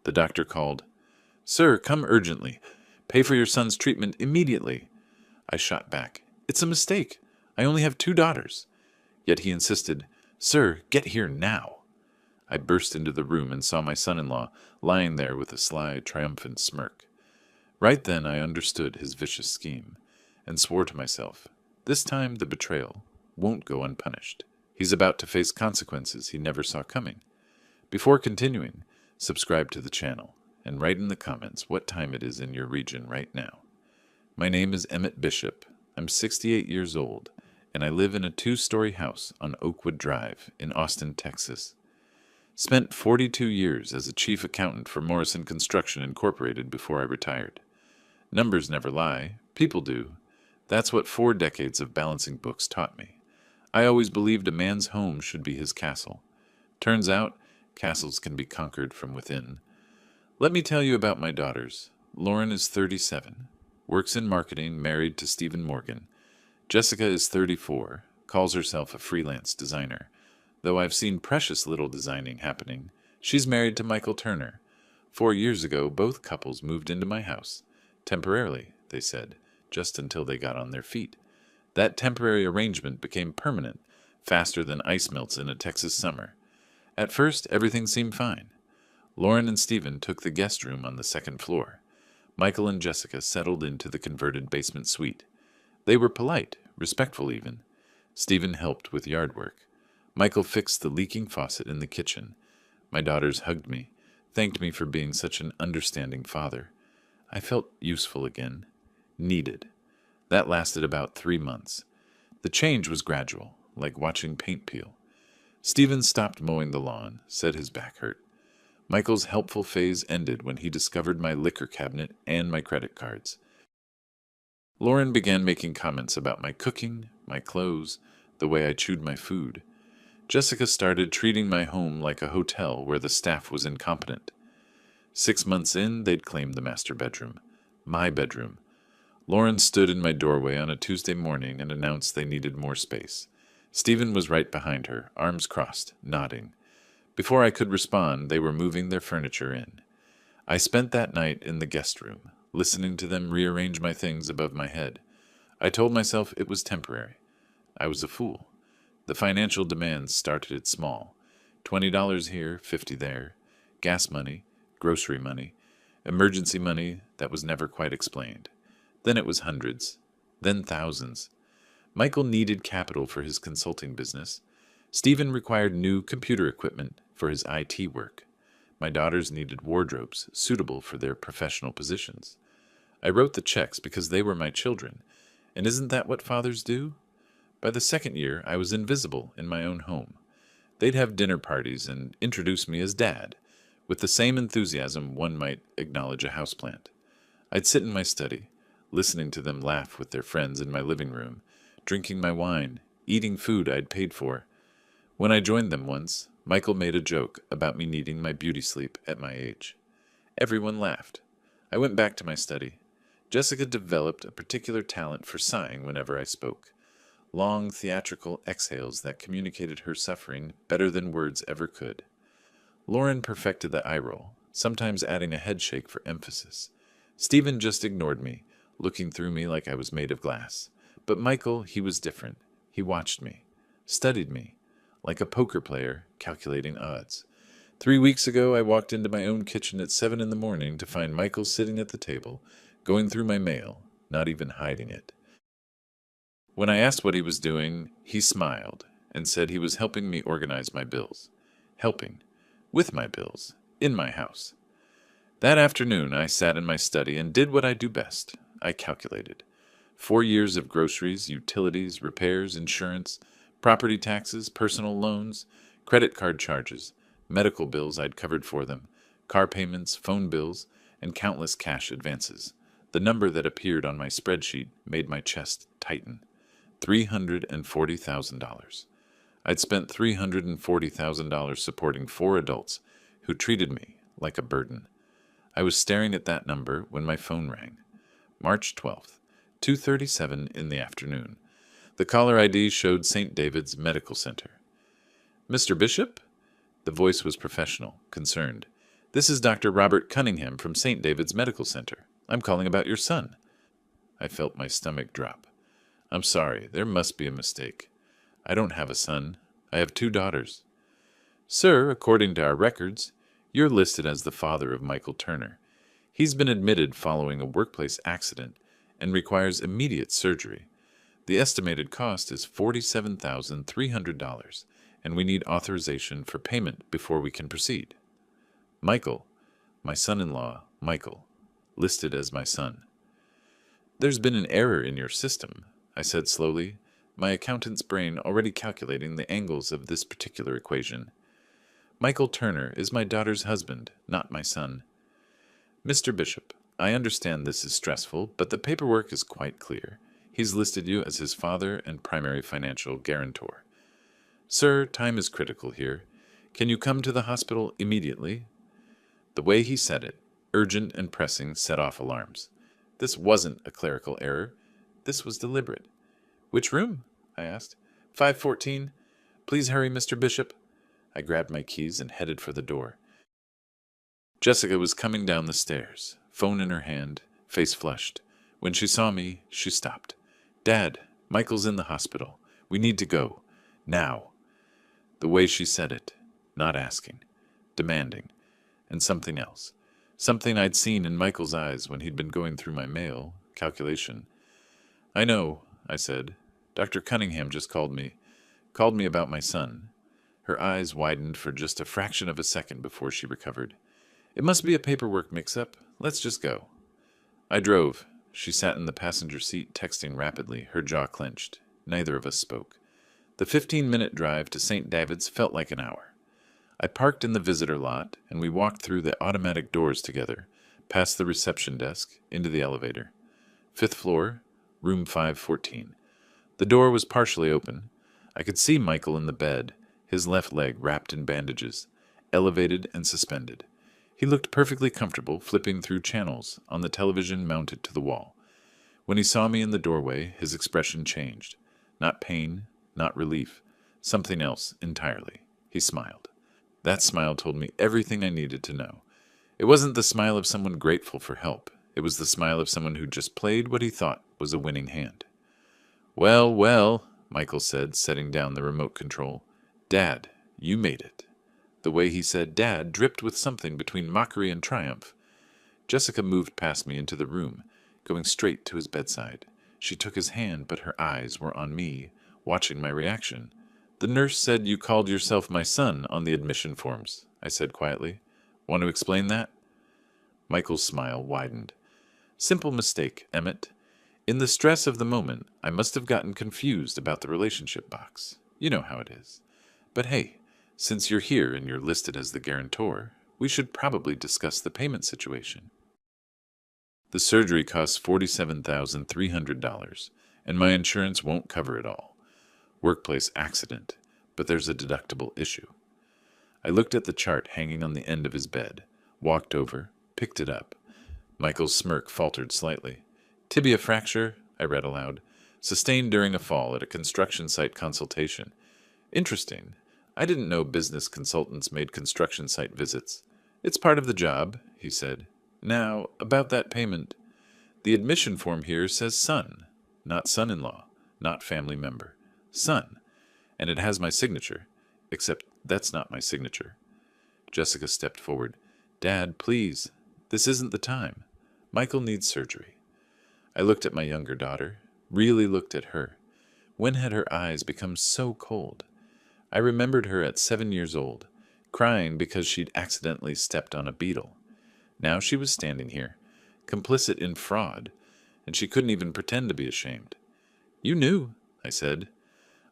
The doctor called. "Sir, come urgently. Pay for your son's treatment immediately." I shot back. "It's a mistake. I only have 2 daughters." Yet he insisted, "Sir, get here now." I burst into the room and saw my son-in-law lying there with a sly, triumphant smirk. Right then I understood his vicious scheme, and swore to myself, this time the betrayal won't go unpunished. He's about to face consequences he never saw coming. Before continuing, subscribe to the channel, and write in the comments what time it is in your region right now. My name is Emmett Bishop. I'm 68 years old, and I live in a 2-story house on Oakwood Drive in Austin, Texas. Spent 42 years as a chief accountant for Morrison Construction Incorporated before I retired. Numbers never lie, people do. That's what 4 decades of balancing books taught me. I always believed a man's home should be his castle. Turns out, castles can be conquered from within. Let me tell you about my daughters. Lauren is 37, works in marketing, married to Stephen Morgan. Jessica is 34, calls herself a freelance designer. Though I've seen precious little designing happening, she's married to Michael Turner. 4 years ago, both couples moved into my house. Temporarily, they said, just until they got on their feet. That temporary arrangement became permanent, faster than ice melts in a Texas summer. At first, everything seemed fine. Lauren and Stephen took the guest room on the 2nd floor. Michael and Jessica settled into the converted basement suite. They were polite, respectful even. Stephen helped with yard work. Michael fixed the leaking faucet in the kitchen. My daughters hugged me, thanked me for being such an understanding father. I felt useful again, needed. That lasted about 3 months. The change was gradual, like watching paint peel. Stephen stopped mowing the lawn, said his back hurt. Michael's helpful phase ended when he discovered my liquor cabinet and my credit cards. Lauren began making comments about my cooking, my clothes, the way I chewed my food. Jessica started treating my home like a hotel where the staff was incompetent. 6 months in, they'd claimed the master bedroom. My bedroom. Lauren stood in my doorway on a Tuesday morning and announced they needed more space. Stephen was right behind her, arms crossed, nodding. Before I could respond, they were moving their furniture in. I spent that night in the guest room, listening to them rearrange my things above my head. I told myself it was temporary. I was a fool. The financial demands started small. $20 here, $50 there. Gas money, grocery money, emergency money that was never quite explained. Then it was hundreds, then thousands. Michael needed capital for his consulting business. Stephen required new computer equipment for his IT work. My daughters needed wardrobes suitable for their professional positions. I wrote the checks because they were my children, and isn't that what fathers do? By the 2nd year, I was invisible in my own home. They'd have dinner parties and introduce me as Dad, with the same enthusiasm one might acknowledge a houseplant. I'd sit in my study, listening to them laugh with their friends in my living room, drinking my wine, eating food I'd paid for. When I joined them once, Michael made a joke about me needing my beauty sleep at my age. Everyone laughed. I went back to my study. Jessica developed a particular talent for sighing whenever I spoke. Long, theatrical exhales that communicated her suffering better than words ever could. Lauren perfected the eye roll, sometimes adding a head shake for emphasis. Stephen just ignored me, looking through me like I was made of glass. But Michael, he was different. He watched me, studied me, like a poker player calculating odds. 3 weeks ago, I walked into my own kitchen at 7 in the morning to find Michael sitting at the table, going through my mail, not even hiding it. When I asked what he was doing, he smiled and said he was helping me organize my bills. Helping. With my bills. In my house. That afternoon, I sat in my study and did what I do best. I calculated. 4 years of groceries, utilities, repairs, insurance, property taxes, personal loans, credit card charges, medical bills I'd covered for them, car payments, phone bills, and countless cash advances. The number that appeared on my spreadsheet made my chest tighten. $340,000. I'd spent $340,000 supporting 4 adults who treated me like a burden. I was staring at that number when my phone rang. March 12th, 2:37 in the afternoon. The caller ID showed St. David's Medical Center. "Mr. Bishop?" The voice was professional, concerned. This is Dr. Robert Cunningham from St. David's Medical Center. I'm calling about your son. I felt my stomach drop. I'm sorry, there must be a mistake. I don't have a son. I have 2 daughters. Sir, according to our records, you're listed as the father of Michael Turner. He's been admitted following a workplace accident and requires immediate surgery. The estimated cost is $47,300, and we need authorization for payment before we can proceed. Michael, my son-in-law, Michael, listed as my son. There's been an error in your system, I said slowly, my accountant's brain already calculating the angles of this particular equation. Michael Turner is my daughter's husband, not my son. Mr. Bishop, I understand this is stressful, but the paperwork is quite clear. He's listed you as his father and primary financial guarantor. Sir, time is critical here. Can you come to the hospital immediately? The way he said it, urgent and pressing, set off alarms. This wasn't a clerical error. This was deliberate. Which room? I asked. 514. Please hurry, Mr. Bishop. I grabbed my keys and headed for the door. Jessica was coming down the stairs, phone in her hand, face flushed. When she saw me, she stopped. Dad, Michael's in the hospital. We need to go. Now. The way she said it, not asking, demanding, and something else. Something I'd seen in Michael's eyes when he'd been going through my mail, calculation. I know, I said. Dr. Cunningham just called me about my son. Her eyes widened for just a fraction of a second before she recovered. It must be a paperwork mix-up. Let's just go. I drove. She sat in the passenger seat, texting rapidly, her jaw clenched. Neither of us spoke. The 15-minute drive to St. David's felt like an hour. I parked in the visitor lot, and we walked through the automatic doors together, past the reception desk, into the elevator. 5th floor, room 514. The door was partially open. I could see Michael in the bed, his left leg wrapped in bandages, elevated and suspended. He looked perfectly comfortable flipping through channels on the television mounted to the wall. When he saw me in the doorway, his expression changed. Not pain, not relief, something else entirely. He smiled. That smile told me everything I needed to know. It wasn't the smile of someone grateful for help. It was the smile of someone who just played what he thought was a winning hand. Well, well, Michael said, setting down the remote control. Dad, you made it. The way he said Dad dripped with something between mockery and triumph. Jessica moved past me into the room, going straight to his bedside. She took his hand, but her eyes were on me, watching my reaction. The nurse said you called yourself my son on the admission forms, I said quietly. Want to explain that? Michael's smile widened. Simple mistake, Emmett. In the stress of the moment, I must have gotten confused about the relationship box. You know how it is. But hey, since you're here and you're listed as the guarantor, we should probably discuss the payment situation. The surgery costs $47,300, and my insurance won't cover it all. Workplace accident, but there's a deductible issue. I looked at the chart hanging on the end of his bed, walked over, picked it up. Michael's smirk faltered slightly. Tibia fracture, I read aloud, sustained during a fall at a construction site consultation. Interesting. I didn't know business consultants made construction site visits. It's part of the job, he said. Now, about that payment. The admission form here says son, not son-in-law, not family member. Son. And it has my signature, except that's not my signature. Jessica stepped forward. Dad, please. This isn't the time. Michael needs surgery. I looked at my younger daughter, really looked at her. When had her eyes become so cold? I remembered her at 7 years old, crying because she'd accidentally stepped on a beetle. Now she was standing here, complicit in fraud, and she couldn't even pretend to be ashamed. You knew, I said.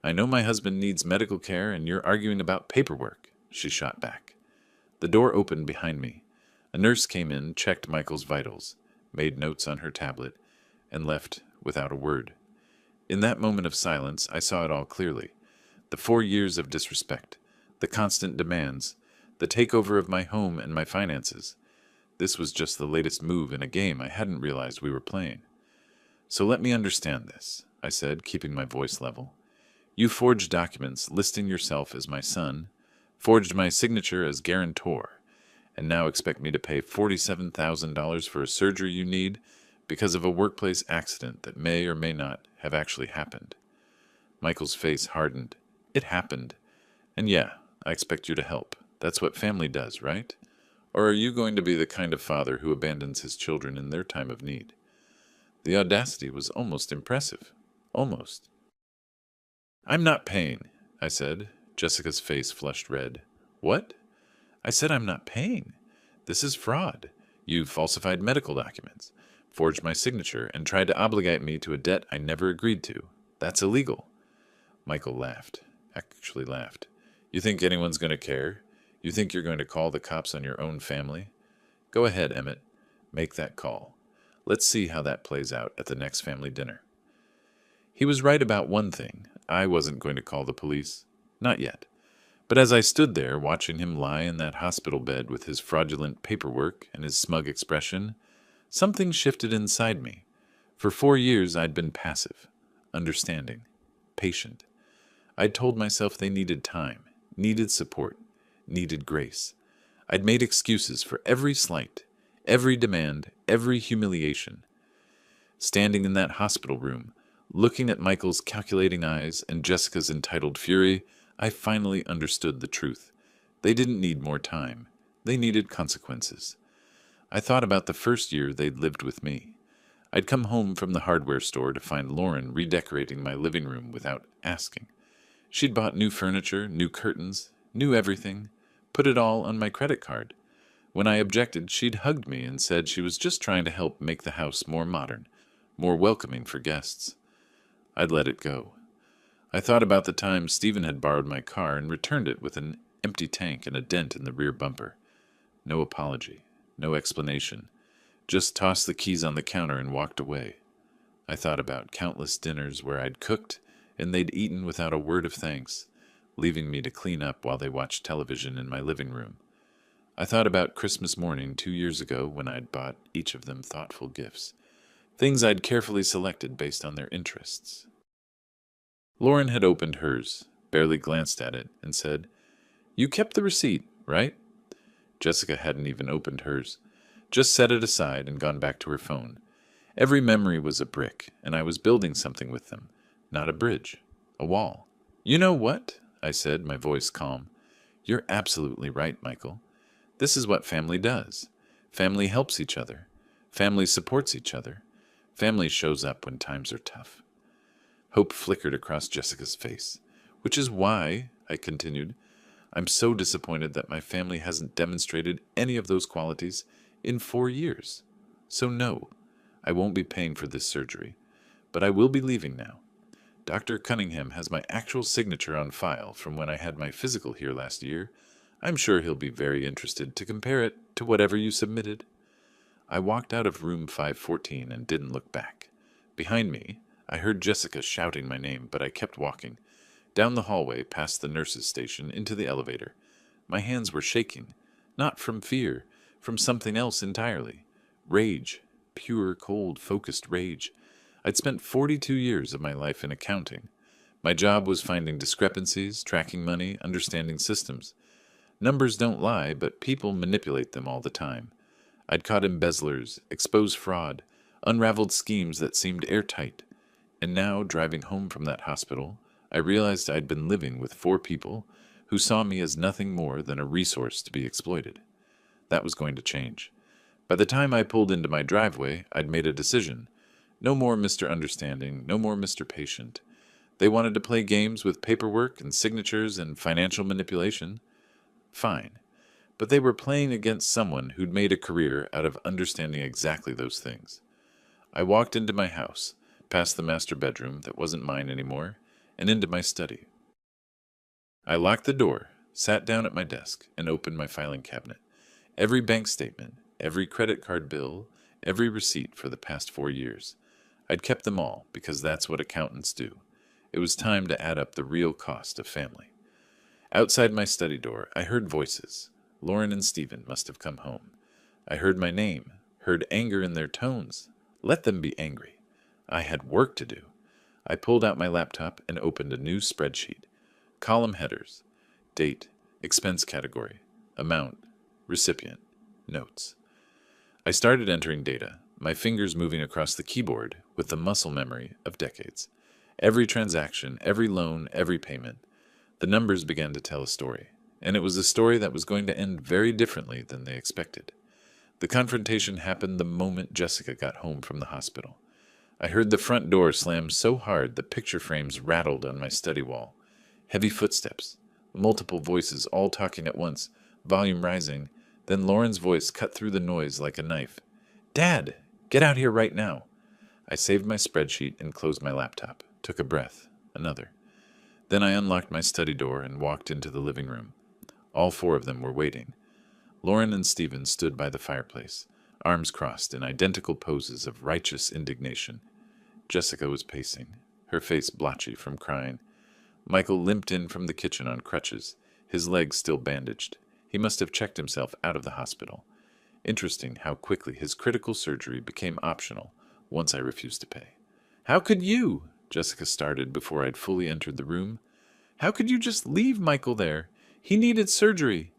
I know my husband needs medical care, and you're arguing about paperwork, she shot back. The door opened behind me. A nurse came in, checked Michael's vitals, made notes on her tablet, and left without a word. In that moment of silence, I saw it all clearly. The 4 years of disrespect, the constant demands, the takeover of my home and my finances. This was just the latest move in a game I hadn't realized we were playing. So let me understand this, I said, keeping my voice level. You forged documents listing yourself as my son, forged my signature as guarantor, and now expect me to pay $47,000 for a surgery you need because of a workplace accident that may or may not have actually happened. Michael's face hardened. It happened. And yeah, I expect you to help. That's what family does, right? Or are you going to be the kind of father who abandons his children in their time of need? The audacity was almost impressive. Almost. I'm not paying, I said. Jessica's face flushed red. What? I said I'm not paying. This is fraud. You've falsified medical documents, forged my signature, and tried to obligate me to a debt I never agreed to. That's illegal. Michael laughed. Actually laughed. You think anyone's going to care? You think you're going to call the cops on your own family? Go ahead, Emmett. Make that call. Let's see how that plays out at the next family dinner. He was right about one thing. I wasn't going to call the police. Not yet. But as I stood there watching him lie in that hospital bed with his fraudulent paperwork and his smug expression, something shifted inside me. For 4 years I'd been passive, understanding, patient. I'd told myself they needed time, needed support, needed grace. I'd made excuses for every slight, every demand, every humiliation. Standing in that hospital room, looking at Michael's calculating eyes and Jessica's entitled fury, I finally understood the truth. They didn't need more time. They needed consequences. I thought about the first year they'd lived with me. I'd come home from the hardware store to find Lauren redecorating my living room without asking. She'd bought new furniture, new curtains, new everything, put it all on my credit card. When I objected, she'd hugged me and said she was just trying to help make the house more modern, more welcoming for guests. I'd let it go. I thought about the time Stephen had borrowed my car and returned it with an empty tank and a dent in the rear bumper. No apology, no explanation. Just tossed the keys on the counter and walked away. I thought about countless dinners where I'd cooked and they'd eaten without a word of thanks, leaving me to clean up while they watched television in my living room. I thought about Christmas morning 2 years ago when I'd bought each of them thoughtful gifts, things I'd carefully selected based on their interests. Lauren had opened hers, barely glanced at it, and said, "You kept the receipt, right?" Jessica hadn't even opened hers, just set it aside and gone back to her phone. Every memory was a brick, and I was building something with them, not a bridge, a wall. "You know what?" I said, my voice calm. "You're absolutely right, Michael. This is what family does. Family helps each other. Family supports each other. Family shows up when times are tough." Hope flickered across Jessica's face. "Which is why," I continued, "I'm so disappointed that my family hasn't demonstrated any of those qualities in 4 years. So no, I won't be paying for this surgery, but I will be leaving now. Dr. Cunningham has my actual signature on file from when I had my physical here last year. I'm sure he'll be very interested to compare it to whatever you submitted." I walked out of room 514 and didn't look back. Behind me, I heard Jessica shouting my name, but I kept walking, down the hallway past the nurse's station into the elevator. My hands were shaking, not from fear, from something else entirely. Rage, pure, cold, focused rage. I'd spent 42 years of my life in accounting. My job was finding discrepancies, tracking money, understanding systems. Numbers don't lie, but people manipulate them all the time. I'd caught embezzlers, exposed fraud, unraveled schemes that seemed airtight. And now, driving home from that hospital, I realized I'd been living with 4 people who saw me as nothing more than a resource to be exploited. That was going to change. By the time I pulled into my driveway, I'd made a decision. No more Mr. Understanding, no more Mr. Patient. They wanted to play games with paperwork and signatures and financial manipulation. Fine. But they were playing against someone who'd made a career out of understanding exactly those things. I walked into my house, past the master bedroom that wasn't mine anymore, and into my study. I locked the door, sat down at my desk, and opened my filing cabinet. Every bank statement, every credit card bill, every receipt for the past 4 years. I'd kept them all, because that's what accountants do. It was time to add up the real cost of family. Outside my study door, I heard voices. Lauren and Stephen must have come home. I heard my name, heard anger in their tones. Let them be angry. I had work to do. I pulled out my laptop and opened a new spreadsheet. Column headers. Date, expense category, amount, recipient. Notes. I started entering data, my fingers moving across the keyboard with the muscle memory of decades. Every transaction, every loan, every payment. The numbers began to tell a story, and it was a story that was going to end very differently than they expected. The confrontation happened the moment Jessica got home from the hospital. I heard the front door slam so hard the picture frames rattled on my study wall. Heavy footsteps, multiple voices all talking at once, volume rising. Then Lauren's voice cut through the noise like a knife. "Dad, get out here right now." I saved my spreadsheet and closed my laptop, took a breath, another. Then I unlocked my study door and walked into the living room. All four of them were waiting. Lauren and Stephen stood by the fireplace, arms crossed in identical poses of righteous indignation. Jessica was pacing, her face blotchy from crying. Michael limped in from the kitchen on crutches, his legs still bandaged. He must have checked himself out of the hospital. Interesting how quickly his critical surgery became optional once I refused to pay. "How could you?" Jessica started before I'd fully entered the room. "How could you just leave Michael there? He needed surgery."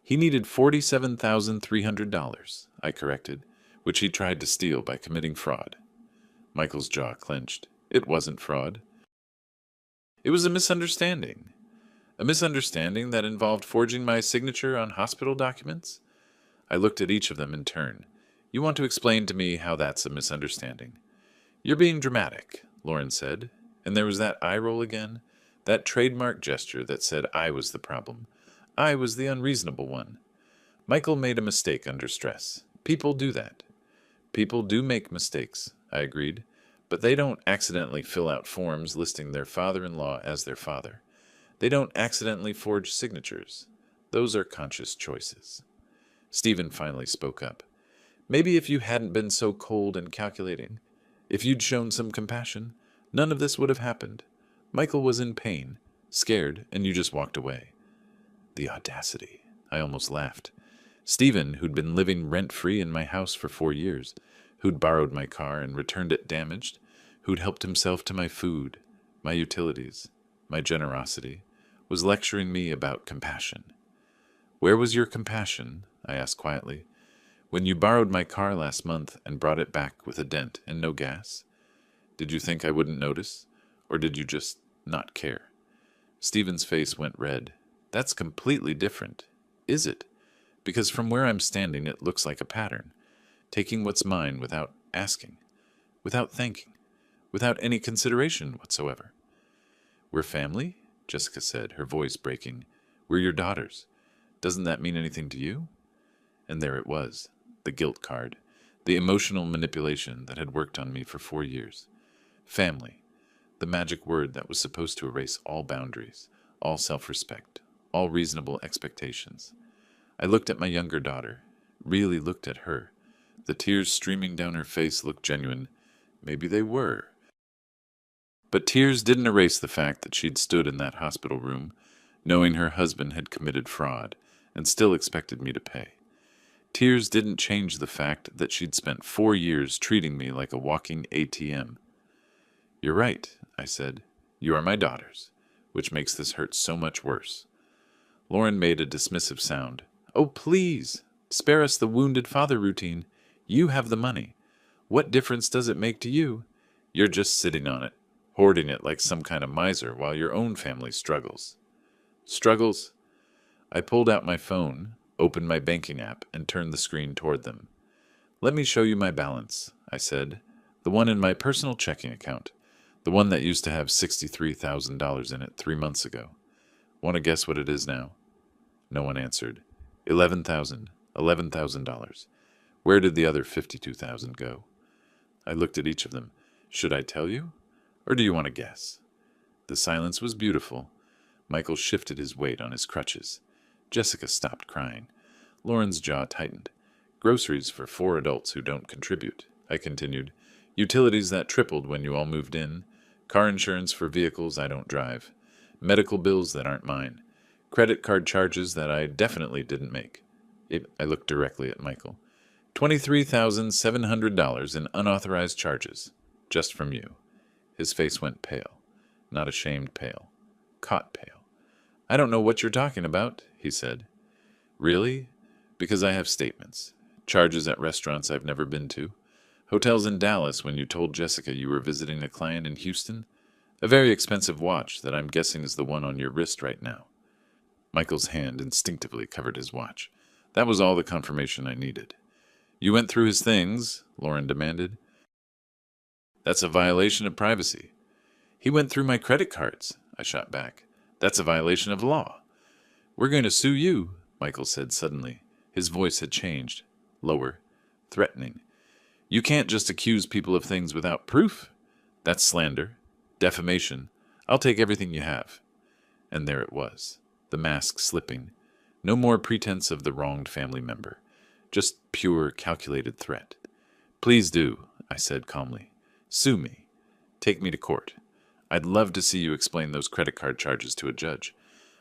"He needed $47,300, I corrected, which he tried to steal by committing fraud. Michael's jaw clenched. It wasn't fraud. It was a misunderstanding. A misunderstanding that involved forging my signature on hospital documents? I looked at each of them in turn. "You want to explain to me how that's a misunderstanding?" "You're being dramatic," Lauren said, and there was that eye roll again, that trademark gesture that said I was the problem. I was the unreasonable one. Michael made a mistake under stress. People do that. People do make mistakes, I agreed, but they don't accidentally fill out forms listing their father-in-law as their father. They don't accidentally forge signatures. Those are conscious choices. Stephen finally spoke up. "Maybe if you hadn't been so cold and calculating, if you'd shown some compassion, none of this would have happened. Michael was in pain, scared, and you just walked away." The audacity. I almost laughed. Stephen, who'd been living rent-free in my house for 4 years, who'd borrowed my car and returned it damaged, who'd helped himself to my food, my utilities, my generosity, was lecturing me about compassion. "Where was your compassion?" I asked quietly. "When you borrowed my car last month and brought it back with a dent and no gas? Did you think I wouldn't notice? Or did you just not care?" Stephen's face went red. "That's completely different. Is it? Because from where I'm standing it looks like a pattern. Taking what's mine without asking, without thanking, without any consideration whatsoever." "We're family?" Jessica said, her voice breaking. "We're your daughters. Doesn't that mean anything to you?" And there it was, the guilt card, the emotional manipulation that had worked on me for 4 years. Family, the magic word that was supposed to erase all boundaries, all self-respect, all reasonable expectations. I looked at my younger daughter, really looked at her. The tears streaming down her face looked genuine. Maybe they were. But tears didn't erase the fact that she'd stood in that hospital room, knowing her husband had committed fraud, and still expected me to pay. Tears didn't change the fact that she'd spent 4 years treating me like a walking ATM. "You're right," I said. "You are my daughters, which makes this hurt so much worse." Lauren made a dismissive sound. "Oh, please, spare us the wounded father routine. You have the money. What difference does it make to you? You're just sitting on it, hoarding it like some kind of miser while your own family struggles." "Struggles?" I pulled out my phone, opened my banking app, and turned the screen toward them. "Let me show you my balance," I said. "The one in my personal checking account. The one that used to have $63,000 in it 3 months ago. Want to guess what it is now?" No one answered. $11,000. Where did the other $52,000 go? I looked at each of them. "Should I tell you? Or do you want to guess?" The silence was beautiful. Michael shifted his weight on his crutches. Jessica stopped crying. Lauren's jaw tightened. "Groceries for 4 adults who don't contribute," I continued. "Utilities that tripled when you all moved in. Car insurance for vehicles I don't drive. Medical bills that aren't mine. Credit card charges that I definitely didn't make." I looked directly at Michael. $23,700 in unauthorized charges, just from you." His face went pale. Not ashamed pale. Caught pale. "I don't know what you're talking about," he said. "Really? Because I have statements. Charges at restaurants I've never been to. Hotels in Dallas when you told Jessica you were visiting a client in Houston. A very expensive watch that I'm guessing is the one on your wrist right now. Michael's hand instinctively covered his watch. That was all the confirmation I needed. You went through his things, Lauren demanded. That's a violation of privacy. He went through my credit cards, I shot back. That's a violation of law. We're going to sue you, Michael said suddenly. His voice had changed. Lower. Threatening. You can't just accuse people of things without proof. That's slander. Defamation. I'll take everything you have. And there it was. The mask slipping. No more pretense of the wronged family member. Just pure, calculated threat. Please do, I said calmly. Sue me. Take me to court. I'd love to see you explain those credit card charges to a judge.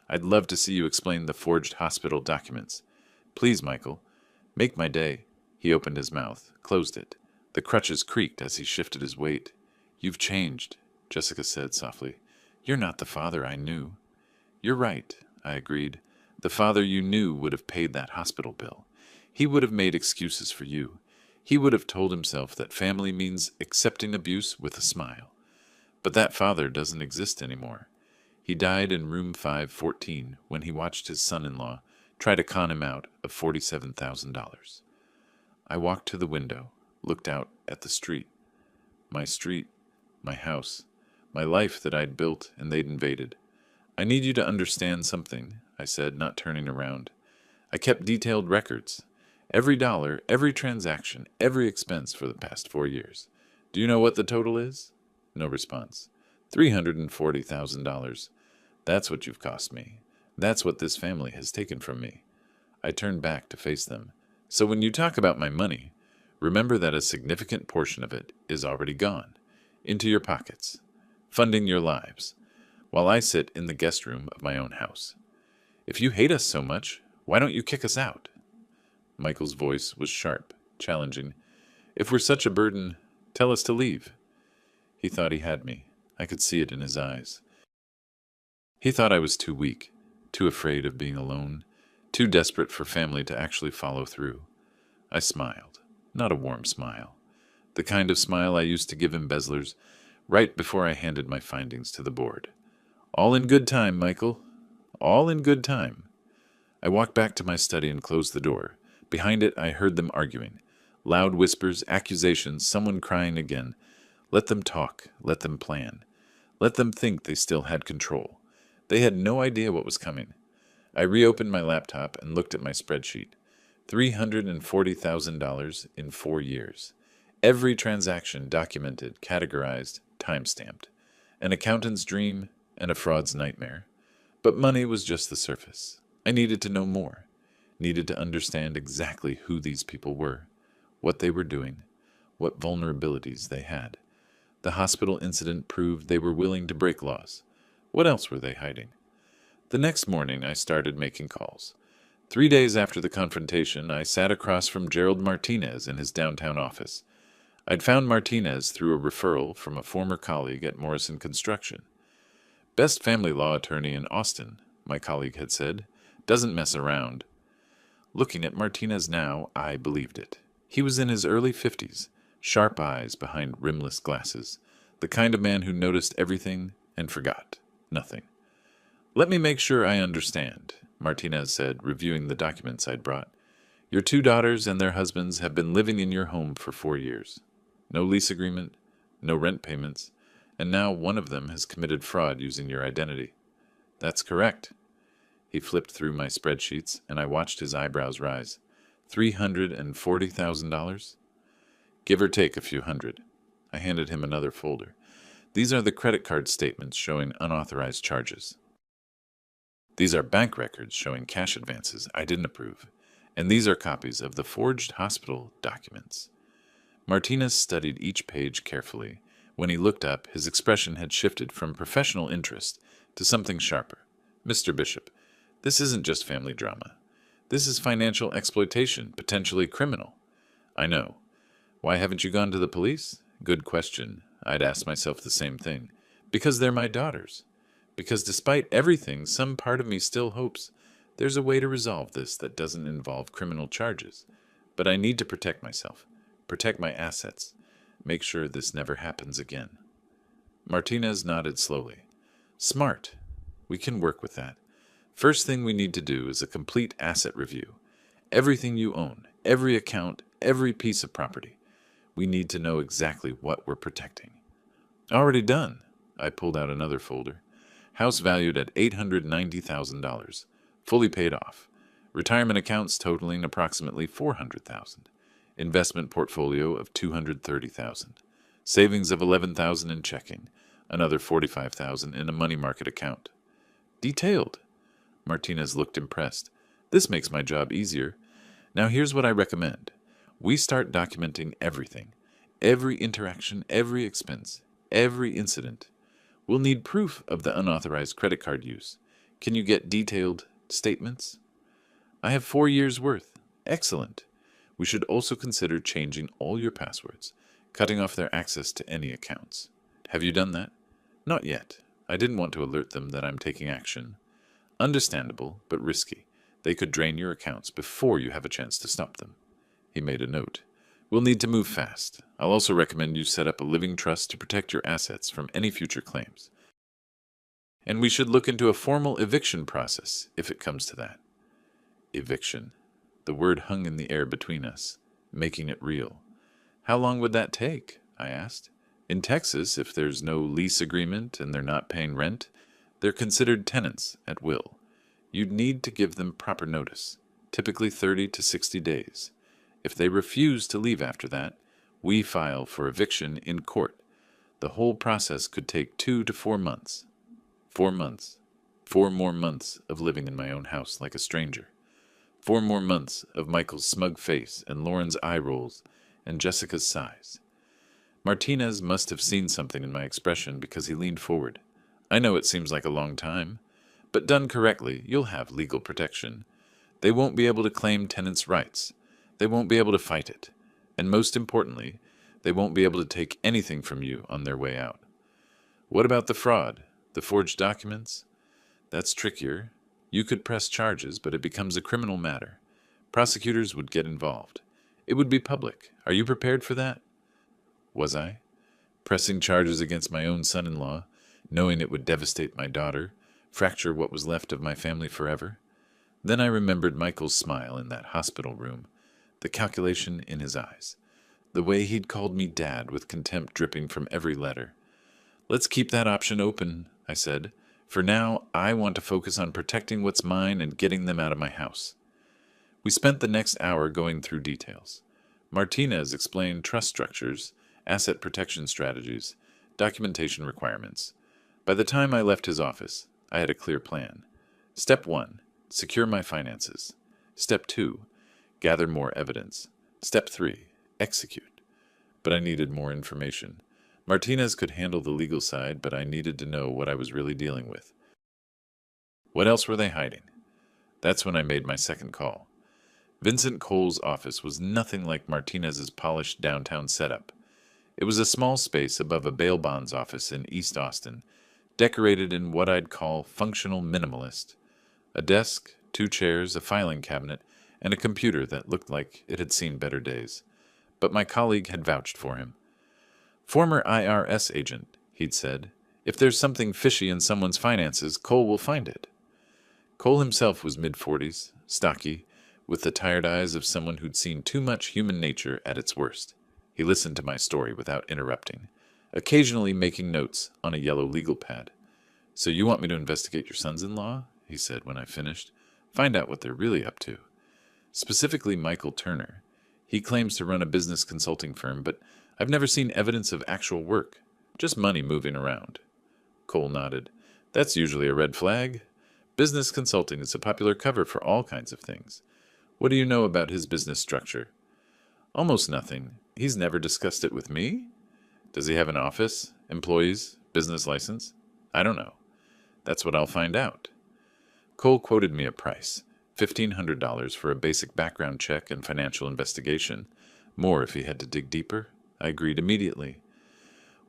I'd love to see you explain the forged hospital documents. Please, Michael. Make my day. He opened his mouth, closed it. The crutches creaked as he shifted his weight. You've changed, Jessica said softly. You're not the father I knew. You're right, I agreed. The father you knew would have paid that hospital bill. He would have made excuses for you. He would have told himself that family means accepting abuse with a smile. But that father doesn't exist anymore. He died in room 514 when he watched his son-in-law try to con him out of $47,000. I walked to the window, looked out at the street. My house, my life that I'd built and they'd invaded. I need you to understand something, I said, not turning around. I kept detailed records. Every dollar, every transaction, every expense for the past 4 years. Do you know what the total is? No response. $340,000. That's what you've cost me. That's what this family has taken from me. I turned back to face them. So when you talk about my money, remember that a significant portion of it is already gone, into your pockets, funding your lives, while I sit in the guest room of my own house. If you hate us so much, why don't you kick us out? Michael's voice was sharp, challenging. If we're such a burden, tell us to leave. He thought he had me. I could see it in his eyes. He thought I was too weak, too afraid of being alone, too desperate for family to actually follow through. I smiled, not a warm smile. The kind of smile I used to give embezzlers right before I handed my findings to the board. All in good time, Michael. All in good time. I walked back to my study and closed the door. Behind it, I heard them arguing. Loud whispers, accusations, someone crying again. Let them talk. Let them plan. Let them think they still had control. They had no idea what was coming. I reopened my laptop and looked at my spreadsheet. $340,000 in 4 years. Every transaction documented, categorized, time-stamped. An accountant's dream and a fraud's nightmare. But money was just the surface. I needed to know more. Needed to understand exactly who these people were, what they were doing, what vulnerabilities they had. The hospital incident proved they were willing to break laws. What else were they hiding? The next morning, I started making calls. 3 days after the confrontation, I sat across from Gerald Martinez in his downtown office. I'd found Martinez through a referral from a former colleague at Morrison Construction. Best family law attorney in Austin, my colleague had said, doesn't mess around. Looking at Martinez now, I believed it. He was in his early 50s, sharp eyes behind rimless glasses, the kind of man who noticed everything and forgot nothing. Let me make sure I understand, Martinez said, reviewing the documents I'd brought. Your 2 daughters and their husbands have been living in your home for 4 years. No lease agreement, no rent payments, and now one of them has committed fraud using your identity. That's correct. He flipped through my spreadsheets, and I watched his eyebrows rise. $340,000? Give or take a few hundred. I handed him another folder. These are the credit card statements showing unauthorized charges. These are bank records showing cash advances I didn't approve. And these are copies of the forged hospital documents. Martinez studied each page carefully. When he looked up, his expression had shifted from professional interest to something sharper. Mr. Bishop, this isn't just family drama. This is financial exploitation, potentially criminal. I know. Why haven't you gone to the police? Good question. I'd ask myself the same thing. Because they're my daughters. Because despite everything, some part of me still hopes There's a way to resolve this that doesn't involve criminal charges, but I need to protect myself, protect my assets, make sure this never happens again. Martinez nodded slowly. Smart. We can work with that. First thing we need to do is a complete asset review. Everything you own, every account, every piece of property. We need to know exactly what we're protecting. Already done. I pulled out another folder. House valued at $890,000. Fully paid off. Retirement accounts totaling approximately $400,000. Investment portfolio of $230,000. Savings of $11,000 in checking. Another $45,000 in a money market account. Detailed. Martinez looked impressed. This makes my job easier. Now here's what I recommend. We start documenting everything. Every interaction, every expense, every incident. We'll need proof of the unauthorized credit card use. Can you get detailed statements? I have 4 years' worth. Excellent. We should also consider changing all your passwords, cutting off their access to any accounts. Have you done that? Not yet. I didn't want to alert them that I'm taking action. Understandable, but risky. They could drain your accounts before you have a chance to stop them. He made a note. We'll need to move fast. I'll also recommend you set up a living trust to protect your assets from any future claims. And we should look into a formal eviction process, if it comes to that. Eviction. The word hung in the air between us, making it real. How long would that take? I asked. In Texas, if there's no lease agreement and they're not paying rent, they're considered tenants at will. You'd need to give them proper notice, typically 30 to 60 days. If they refuse to leave after that, we file for eviction in court. The whole process could take 2 to 4 months. 4 months. 4 more months of living in my own house like a stranger. 4 more months of Michael's smug face and Lauren's eye rolls and Jessica's sighs. Martinez must have seen something in my expression because he leaned forward. I know it seems like a long time, but done correctly, you'll have legal protection. They won't be able to claim tenants' rights. They won't be able to fight it. And most importantly, they won't be able to take anything from you on their way out. What about the fraud? The forged documents? That's trickier. You could press charges, but it becomes a criminal matter. Prosecutors would get involved. It would be public. Are you prepared for that? Was I? Pressing charges against my own son-in-law, knowing it would devastate my daughter, fracture what was left of my family forever? Then I remembered Michael's smile in that hospital room, the calculation in his eyes, the way he'd called me Dad with contempt dripping from every letter. Let's keep that option open, I said. For now, I want to focus on protecting what's mine and getting them out of my house. We spent the next hour going through details. Martinez explained trust structures, asset protection strategies, documentation requirements. By the time I left his office, I had a clear plan. Step 1, secure my finances. Step 2, gather more evidence. Step 3, execute. But I needed more information. Martinez could handle the legal side, but I needed to know what I was really dealing with. What else were they hiding? That's when I made my second call. Vincent Cole's office was nothing like Martinez's polished downtown setup. It was a small space above a bail bonds office in East Austin, decorated in what I'd call functional minimalist. A desk, 2 chairs, a filing cabinet, and a computer that looked like it had seen better days. But my colleague had vouched for him. Former IRS agent, he'd said. If there's something fishy in someone's finances, Cole will find it. Cole himself was mid-40s, stocky, with the tired eyes of someone who'd seen too much human nature at its worst. He listened to my story without interrupting, occasionally making notes on a yellow legal pad. So you want me to investigate your sons-in-law? He said when I finished. Find out what they're really up to. Specifically Michael Turner. He claims to run a business consulting firm, but I've never seen evidence of actual work, just money moving around. Cole nodded. That's usually a red flag. Business consulting is a popular cover for all kinds of things. What do you know about his business structure? Almost nothing. He's never discussed it with me? Does he have an office, employees, business license? I don't know. That's what I'll find out. Cole quoted me a price, $1,500 for a basic background check and financial investigation. More if he had to dig deeper. I agreed immediately.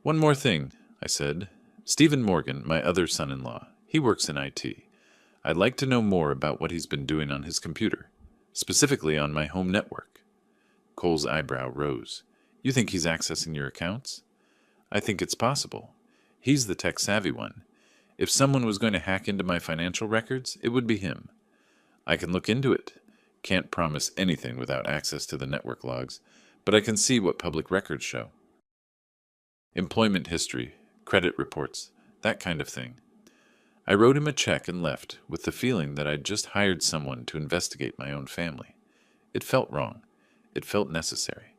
One more thing, I said. Stephen Morgan, my other son-in-law, he works in IT. I'd like to know more about what he's been doing on his computer, specifically on my home network. Cole's eyebrow rose. You think he's accessing your accounts? I think it's possible. He's the tech-savvy one. If someone was going to hack into my financial records, it would be him. I can look into it. Can't promise anything without access to the network logs, but I can see what public records show. Employment history, credit reports, that kind of thing. I wrote him a check and left, with the feeling that I'd just hired someone to investigate my own family. It felt wrong. It felt necessary.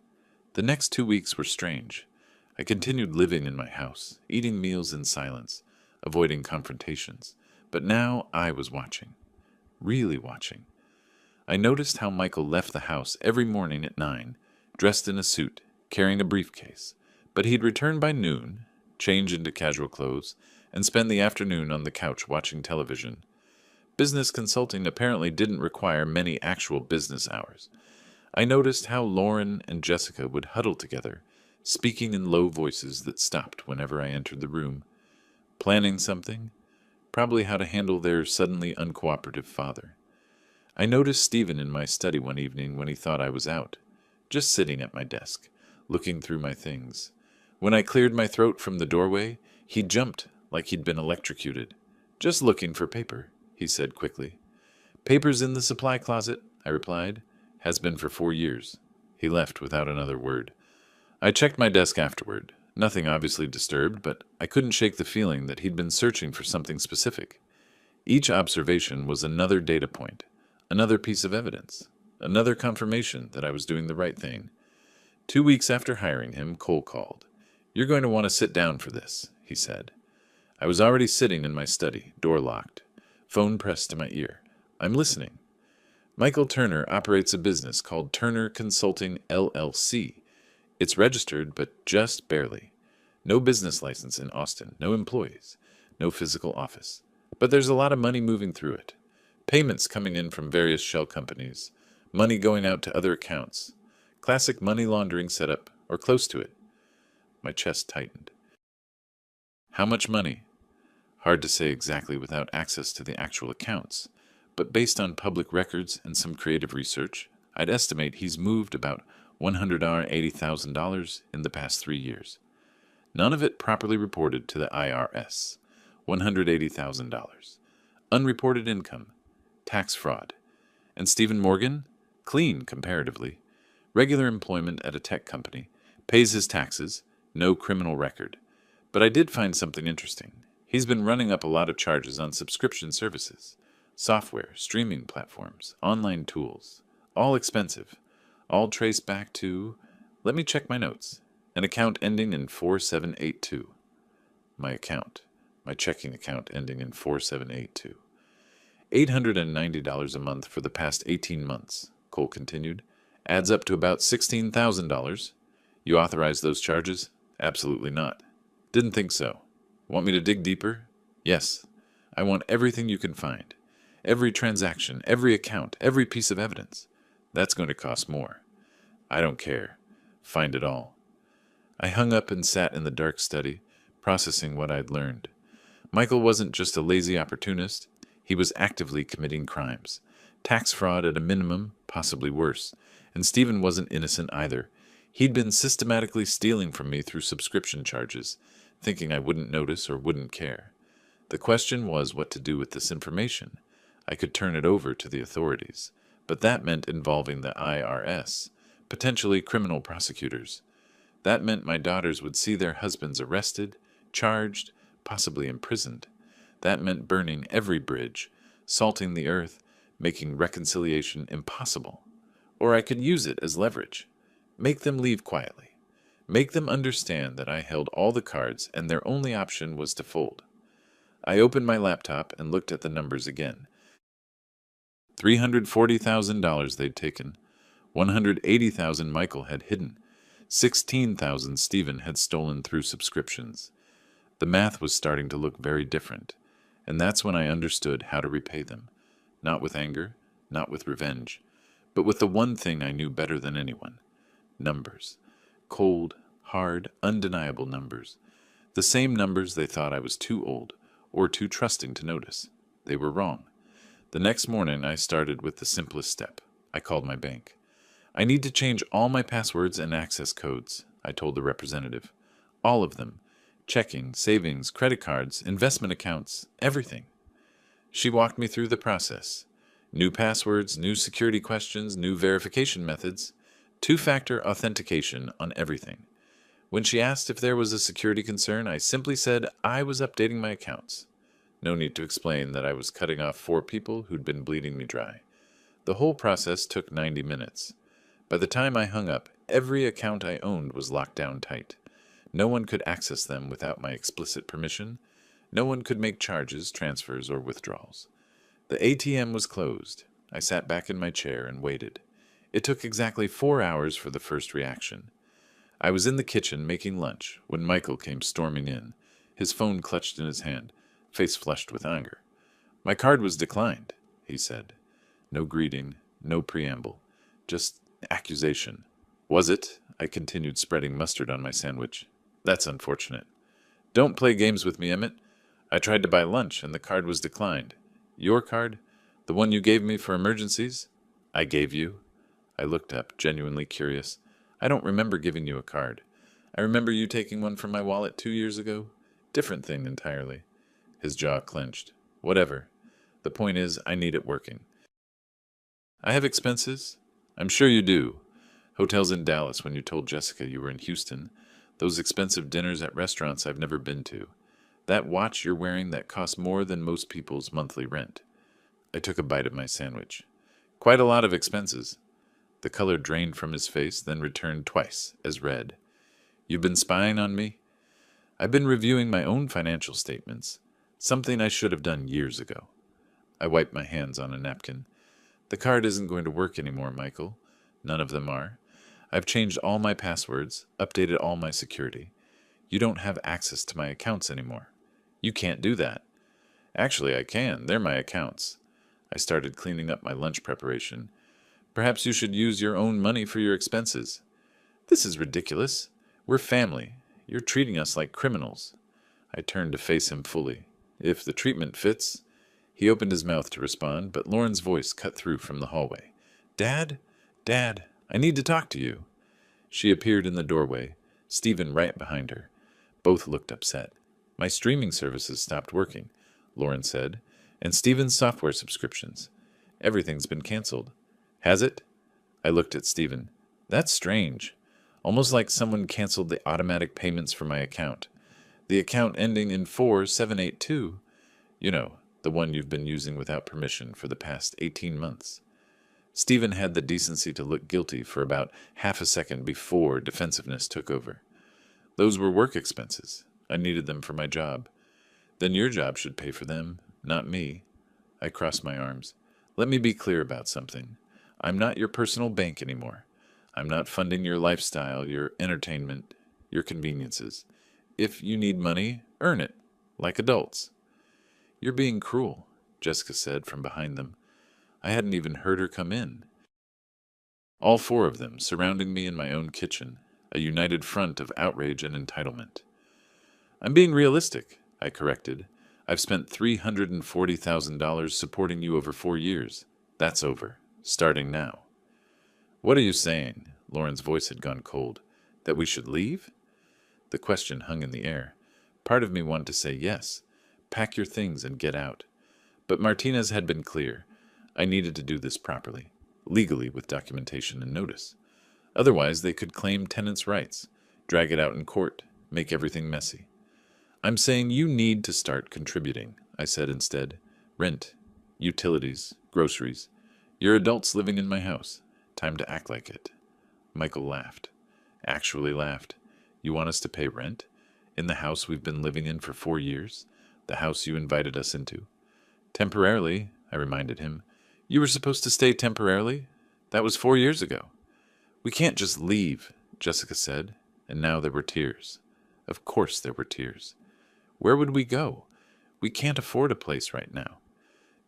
The next 2 weeks were strange. I continued living in my house, eating meals in silence, avoiding confrontations. But now I was watching. Really watching. I noticed how Michael left the house every morning at 9, dressed in a suit, carrying a briefcase. But he'd return by noon, change into casual clothes, and spend the afternoon on the couch watching television. Business consulting apparently didn't require many actual business hours. I noticed how Lauren and Jessica would huddle together, speaking in low voices that stopped whenever I entered the room. Planning something? Probably how to handle their suddenly uncooperative father. I noticed Stephen in my study one evening when he thought I was out, just sitting at my desk, looking through my things. When I cleared my throat from the doorway, he jumped like he'd been electrocuted. Just looking for paper, he said quickly. Paper's in the supply closet, I replied. Has been for 4 years. He left without another word. I checked my desk afterward. Nothing obviously disturbed, but I couldn't shake the feeling that he'd been searching for something specific. Each observation was another data point, another piece of evidence, another confirmation that I was doing the right thing. 2 weeks after hiring him, Cole called. You're going to want to sit down for this, he said. I was already sitting in my study, door locked, phone pressed to my ear. I'm listening. Michael Turner operates a business called Turner Consulting LLC. It's registered, but just barely. No business license in Austin, no employees, no physical office. But there's a lot of money moving through it. Payments coming in from various shell companies, money going out to other accounts. Classic money laundering setup, or close to it. My chest tightened. How much money? Hard to say exactly without access to the actual accounts, but based on public records and some creative research, I'd estimate he's moved about $180,000 in the past 3 years. None of it properly reported to the IRS. $180,000. Unreported income. Tax fraud. And Stephen Morgan? Clean, comparatively. Regular employment at a tech company. Pays his taxes. No criminal record. But I did find something interesting. He's been running up a lot of charges on subscription services. Software, streaming platforms, online tools. All expensive. All traced back to, let me check my notes, an account ending in 4782. My account. My checking account ending in 4782. $890 a month for the past 18 months, Cole continued. Adds up to about $16,000. You authorize those charges? Absolutely not. Didn't think so. Want me to dig deeper? Yes. I want everything you can find. Every transaction, every account, every piece of evidence. That's going to cost more. I don't care. Find it all. I hung up and sat in the dark study, processing what I'd learned. Michael wasn't just a lazy opportunist. He was actively committing crimes. Tax fraud at a minimum, possibly worse. And Stephen wasn't innocent either. He'd been systematically stealing from me through subscription charges, thinking I wouldn't notice or wouldn't care. The question was what to do with this information. I could turn it over to the authorities, but that meant involving the IRS, potentially criminal prosecutors. That meant my daughters would see their husbands arrested, charged, possibly imprisoned. That meant burning every bridge, salting the earth, making reconciliation impossible. Or I could use it as leverage. Make them leave quietly. Make them understand that I held all the cards and their only option was to fold. I opened my laptop and looked at the numbers again. $340,000 they'd taken. $180,000 Michael had hidden. $16,000 Stephen had stolen through subscriptions. The math was starting to look very different, and that's when I understood how to repay them. Not with anger, not with revenge, but with the one thing I knew better than anyone. Numbers. Cold, hard, undeniable numbers. The same numbers they thought I was too old or too trusting to notice. They were wrong. The next morning, I started with the simplest step. I called my bank. I need to change all my passwords and access codes, I told the representative. All of them. Checking, savings, credit cards, investment accounts, everything. She walked me through the process. New passwords, new security questions, new verification methods, two-factor authentication on everything. When she asked if there was a security concern, I simply said I was updating my accounts. No need to explain that I was cutting off 4 people who'd been bleeding me dry. The whole process took 90 minutes. By the time I hung up, every account I owned was locked down tight. No one could access them without my explicit permission. No one could make charges, transfers, or withdrawals. The ATM was closed. I sat back in my chair and waited. It took exactly 4 hours for the first reaction. I was in the kitchen making lunch when Michael came storming in, his phone clutched in his hand, face flushed with anger. "My card was declined," he said. No greeting, no preamble, just accusation. "Was it?" I continued, spreading mustard on my sandwich. "That's unfortunate. Don't play games with me, Emmett. I tried to buy lunch and the card was declined. Your card? The one you gave me for emergencies?" "I gave you?" I looked up, genuinely curious. "I don't remember giving you a card. I remember you taking one from my wallet 2 years ago. Different thing entirely." His jaw clenched. "Whatever. The point is, I need it working." "I have expenses." "I'm sure you do. Hotels in Dallas when you told Jessica you were in Houston. Those expensive dinners at restaurants I've never been to. That watch you're wearing that costs more than most people's monthly rent." I took a bite of my sandwich. "Quite a lot of expenses." The color drained from his face, then returned twice, as red. "You've been spying on me?" "I've been reviewing my own financial statements. Something I should have done years ago." I wiped my hands on a napkin. "The card isn't going to work anymore, Michael. None of them are. I've changed all my passwords, updated all my security. You don't have access to my accounts anymore." "You can't do that." "Actually, I can. They're my accounts." I started cleaning up my lunch preparation. "Perhaps you should use your own money for your expenses." "This is ridiculous. We're family. You're treating us like criminals." I turned to face him fully. "If the treatment fits." He opened his mouth to respond, but Lauren's voice cut through from the hallway. "Dad? Dad, I need to talk to you." She appeared in the doorway, Stephen right behind her. Both looked upset. "My streaming services stopped working," Lauren said, "and Stephen's software subscriptions. Everything's been canceled." "Has it?" I looked at Stephen. "That's strange. Almost like someone canceled the automatic payments for my account. The account ending in 4782. You know, the one you've been using without permission for the past 18 months. Stephen had the decency to look guilty for about half a second before defensiveness took over. "Those were work expenses. I needed them for my job." "Then your job should pay for them, not me." I crossed my arms. "Let me be clear about something. I'm not your personal bank anymore. I'm not funding your lifestyle, your entertainment, your conveniences. If you need money, earn it, like adults." "You're being cruel," Jessica said from behind them. I hadn't even heard her come in. All 4 of them surrounding me in my own kitchen, a united front of outrage and entitlement. "I'm being realistic," I corrected. "I've spent $340,000 supporting you over 4 years. That's over. Starting now." "What are you saying?" Lauren's voice had gone cold. "That we should leave?" The question hung in the air. Part of me wanted to say yes. Pack your things and get out. But Martinez had been clear. I needed to do this properly, legally with documentation and notice. Otherwise, they could claim tenants' rights, drag it out in court, make everything messy. "I'm saying you need to start contributing," I said instead. "Rent, utilities, groceries. You're adults living in my house. Time to act like it." Michael laughed. Actually laughed. "You want us to pay rent? In the house we've been living in for 4 years? The house you invited us into?" "Temporarily," I reminded him. "You were supposed to stay temporarily? That was 4 years ago." "We can't just leave," Jessica said, and now there were tears. Of course there were tears. "Where would we go? We can't afford a place right now."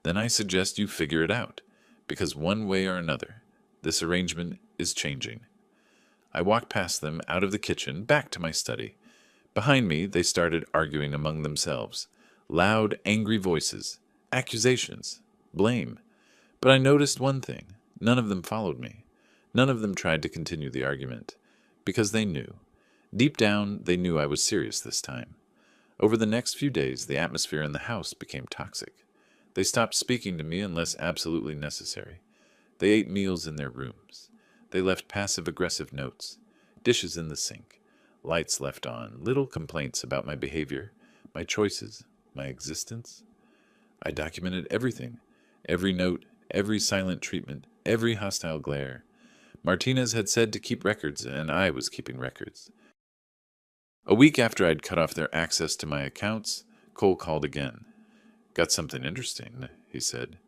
"Then I suggest you figure it out, because one way or another, this arrangement is changing." I walked past them out of the kitchen, back to my study. Behind me, they started arguing among themselves. Loud, angry voices. Accusations. blame. But I noticed one thing. None of them followed me. None of them tried to continue the argument. Because they knew. Deep down, they knew I was serious this time. Over the next few days, the atmosphere in the house became toxic. They stopped speaking to me unless absolutely necessary. They ate meals in their rooms. They left passive-aggressive notes, dishes in the sink, lights left on, little complaints about my behavior, my choices, my existence. I documented everything, every note, every silent treatment, every hostile glare. Martinez had said to keep records, and I was keeping records. A week after I'd cut off their access to my accounts, Cole called again. "Got something interesting," he said.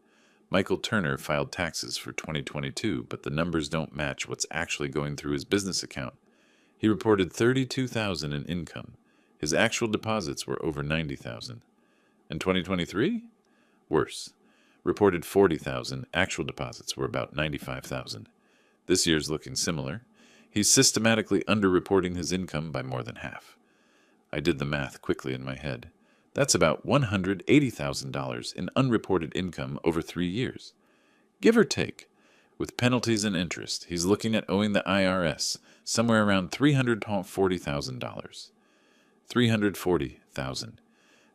"Michael Turner filed taxes for 2022, but the numbers don't match what's actually going through his business account. He reported $32,000 in income. His actual deposits were over $90,000. And 2023? Worse. Reported $40,000, actual deposits were about $95,000. This year's looking similar. He's systematically underreporting his income by more than half." I did the math quickly in my head. That's about $180,000 in unreported income over 3 years. Give or take. With penalties and interest, he's looking at owing the IRS somewhere around $340,000. $340,000.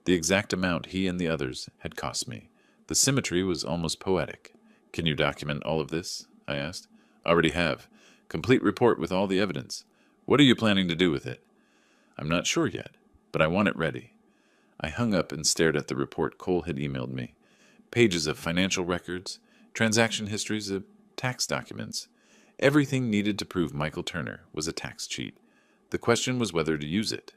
The exact amount he and the others had cost me. The symmetry was almost poetic. "Can you document all of this?" I asked. "Already have. Complete report with all the evidence. What are you planning to do with it?" "I'm not sure yet, but I want it ready." I hung up and stared at the report Cole had emailed me. Pages of financial records, transaction histories of tax documents. Everything needed to prove Michael Turner was a tax cheat. The question was whether to use it.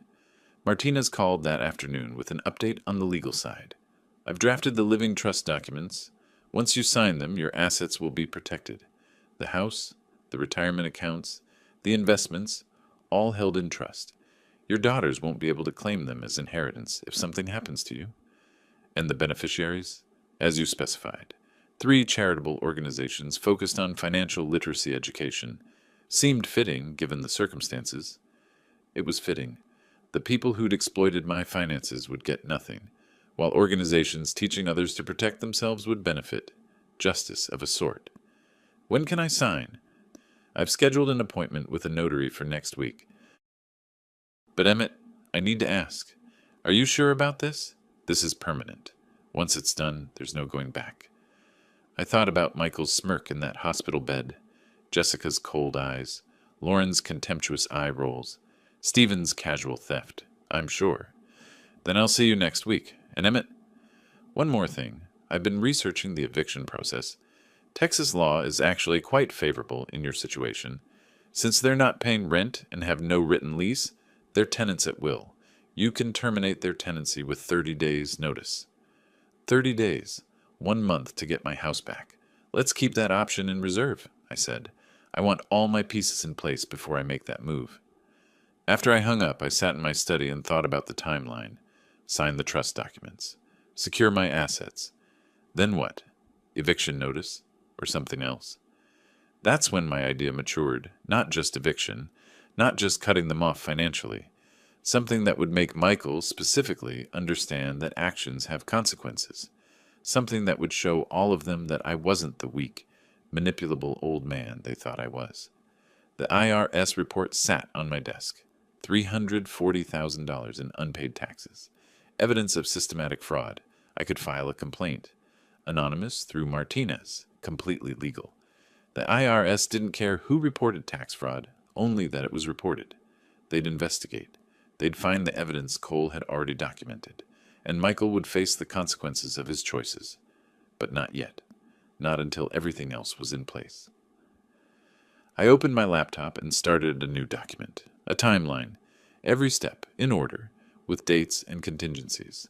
Martinez called that afternoon with an update on the legal side. "I've drafted the living trust documents. Once you sign them, your assets will be protected. The house, the retirement accounts, the investments, all held in trust. Your daughters won't be able to claim them as inheritance if something happens to you. And the beneficiaries? As you specified. 3 charitable organizations focused on financial literacy education. Seemed fitting, given the circumstances." It was fitting. The people who'd exploited my finances would get nothing, while organizations teaching others to protect themselves would benefit. Justice of a sort. "When can I sign?" "I've scheduled an appointment with a notary for next week. But Emmett, I need to ask, are you sure about this? This is permanent. Once it's done, there's no going back." I thought about Michael's smirk in that hospital bed, Jessica's cold eyes, Lauren's contemptuous eye rolls, Stephen's casual theft. "I'm sure." "Then I'll see you next week. And Emmett, one more thing. I've been researching the eviction process. Texas law is actually quite favorable in your situation. Since they're not paying rent and have no written lease, they're tenants at will. You can terminate their tenancy with 30 days' notice." 30 days. 1 month to get my house back. "Let's keep that option in reserve," I said. "I want all my pieces in place before I make that move." After I hung up, I sat in my study and thought about the timeline. Sign the trust documents. Secure my assets. Then what? Eviction notice? Or something else? That's when my idea matured. Not just eviction. Not just cutting them off financially. Something that would make Michael, specifically, understand that actions have consequences. Something that would show all of them that I wasn't the weak, manipulable old man they thought I was. The IRS report sat on my desk. $340,000 in unpaid taxes. Evidence of systematic fraud. I could file a complaint. Anonymous through Martinez. Completely legal. The IRS didn't care who reported tax fraud, only that it was reported. They'd investigate. They'd find the evidence Cole had already documented, and Michael would face the consequences of his choices. But not yet. Not until everything else was in place. I opened my laptop and started a new document. A timeline. Every step, in order, with dates and contingencies.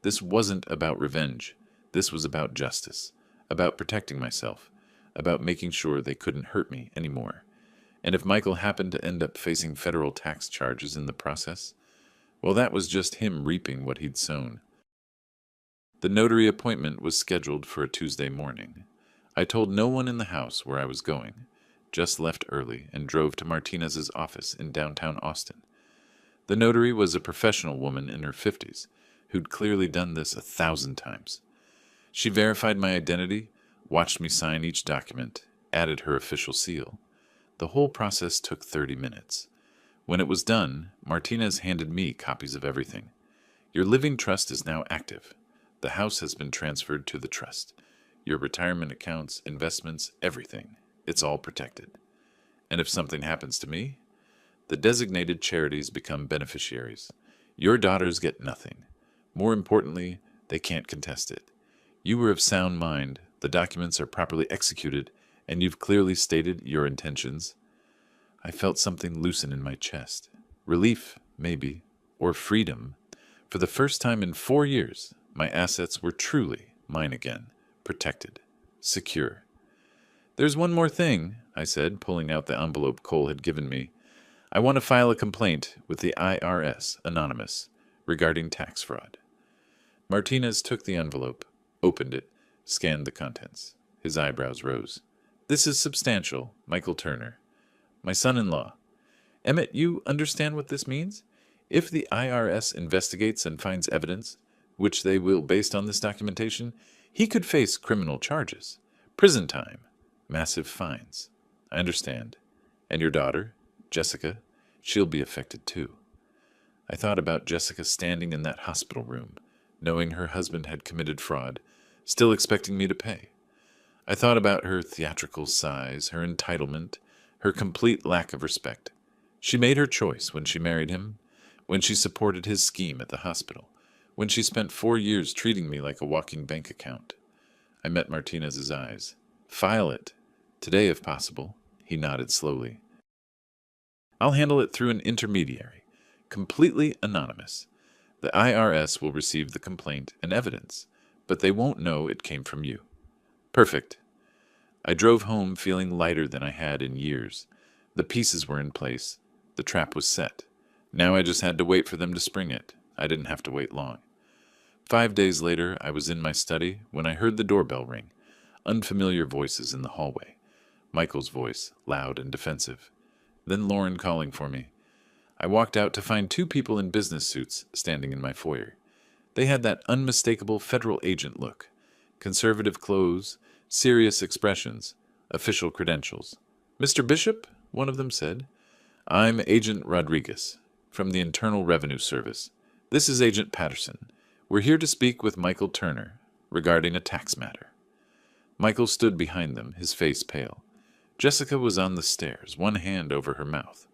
This wasn't about revenge. This was about justice. About protecting myself. About making sure they couldn't hurt me anymore. And if Michael happened to end up facing federal tax charges in the process, well, that was just him reaping what he'd sown. The notary appointment was scheduled for a Tuesday morning. I told no one in the house where I was going, just left early and drove to Martinez's office in downtown Austin. The notary was a professional woman in her 50s, who'd clearly done this 1,000 times. She verified my identity, watched me sign each document, added her official seal. The whole process took 30 minutes. When it was done, Martinez handed me copies of everything. Your living trust is now active. The house has been transferred to the trust. Your retirement accounts, investments, everything. It's all protected. And if something happens to me, the designated charities become beneficiaries. Your daughters get nothing. More importantly, they can't contest it. You were of sound mind, the documents are properly executed, and you've clearly stated your intentions. I felt something loosen in my chest. Relief, maybe, or freedom. For the first time in 4 years, my assets were truly mine again, protected, secure. There's one more thing, I said, pulling out the envelope Cole had given me. I want to file a complaint with the IRS, anonymous, regarding tax fraud. Martinez took the envelope, opened it, scanned the contents. His eyebrows rose. This is substantial, Michael Turner. My son-in-law. Emmett, you understand what this means? If the IRS investigates and finds evidence, which they will based on this documentation, he could face criminal charges, prison time, massive fines. I understand. And your daughter, Jessica, she'll be affected too. I thought about Jessica standing in that hospital room, knowing her husband had committed fraud, still expecting me to pay. I thought about her theatrical size, her entitlement, her complete lack of respect. She made her choice when she married him, when she supported his scheme at the hospital, when she spent 4 years treating me like a walking bank account. I met Martinez's eyes. File it. Today, if possible. He nodded slowly. I'll handle it through an intermediary, completely anonymous. The IRS will receive the complaint and evidence, but they won't know it came from you. Perfect. I drove home feeling lighter than I had in years. The pieces were in place. The trap was set. Now I just had to wait for them to spring it. I didn't have to wait long. 5 days later, I was in my study when I heard the doorbell ring. Unfamiliar voices in the hallway. Michael's voice, loud and defensive. Then Lauren calling for me. I walked out to find 2 people in business suits standing in my foyer. They had that unmistakable federal agent look. Conservative clothes, serious expressions, official credentials. Mr. Bishop, one of them said. I'm Agent Rodriguez, from the Internal Revenue Service. This is Agent Patterson. We're here to speak with Michael Turner regarding a tax matter. Michael stood behind them, his face pale. Jessica was on the stairs, one hand over her mouth.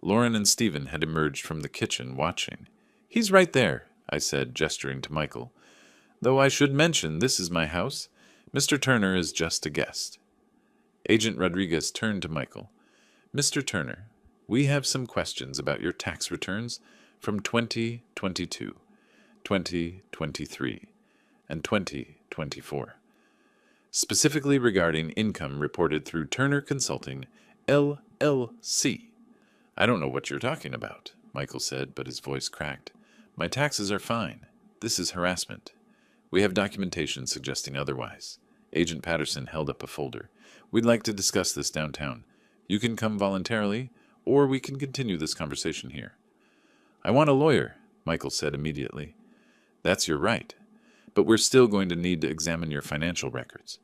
Lauren and Stephen had emerged from the kitchen, watching. He's right there, I said, gesturing to Michael. Though I should mention, this is my house. Mr. Turner is just a guest. Agent Rodriguez turned to Michael. Mr. Turner, we have some questions about your tax returns from 2022, 2023, and 2024. Specifically regarding income reported through Turner Consulting, LLC. I don't know what you're talking about, Michael said, but his voice cracked. My taxes are fine. This is harassment. We have documentation suggesting otherwise. Agent Patterson held up a folder. We'd like to discuss this downtown. You can come voluntarily, or we can continue this conversation here. I want a lawyer, Michael said immediately. That's your right, but we're still going to need to examine your financial records.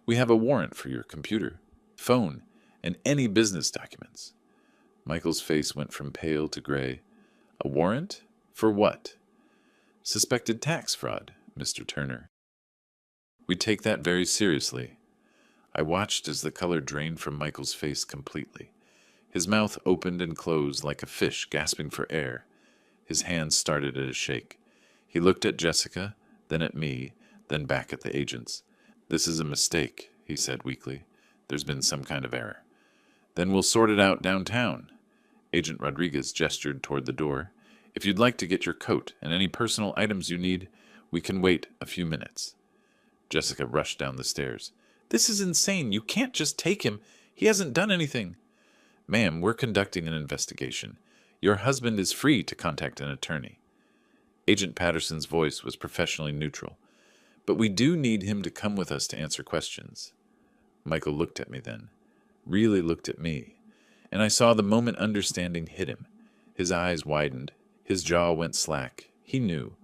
We have a warrant for your computer, phone, and any business documents. Michael's face went from pale to gray. A warrant? For what? Suspected tax fraud, Mr. Turner. We take that very seriously. I watched as the color drained from Michael's face completely. His mouth opened and closed like a fish gasping for air. His hands started at a shake. He looked at Jessica, then at me, then back at the agents. This is a mistake, he said weakly. There's been some kind of error. Then we'll sort it out downtown. Agent Rodriguez gestured toward the door. If you'd like to get your coat and any personal items you need, we can wait a few minutes. Jessica rushed down the stairs. This is insane. You can't just take him. He hasn't done anything. Ma'am, we're conducting an investigation. Your husband is free to contact an attorney. Agent Patterson's voice was professionally neutral. But we do need him to come with us to answer questions. Michael looked at me then. Really looked at me. And I saw the moment understanding hit him. His eyes widened. His jaw went slack. He knew.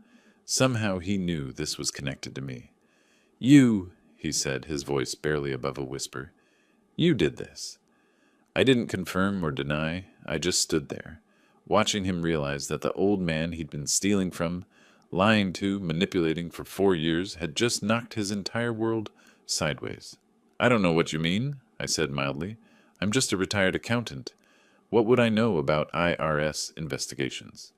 Somehow he knew this was connected to me. You, he said, his voice barely above a whisper. You did this. I didn't confirm or deny. I just stood there, watching him realize that the old man he'd been stealing from, lying to, manipulating for 4 years, had just knocked his entire world sideways. I don't know what you mean, I said mildly. I'm just a retired accountant. What would I know about IRS investigations?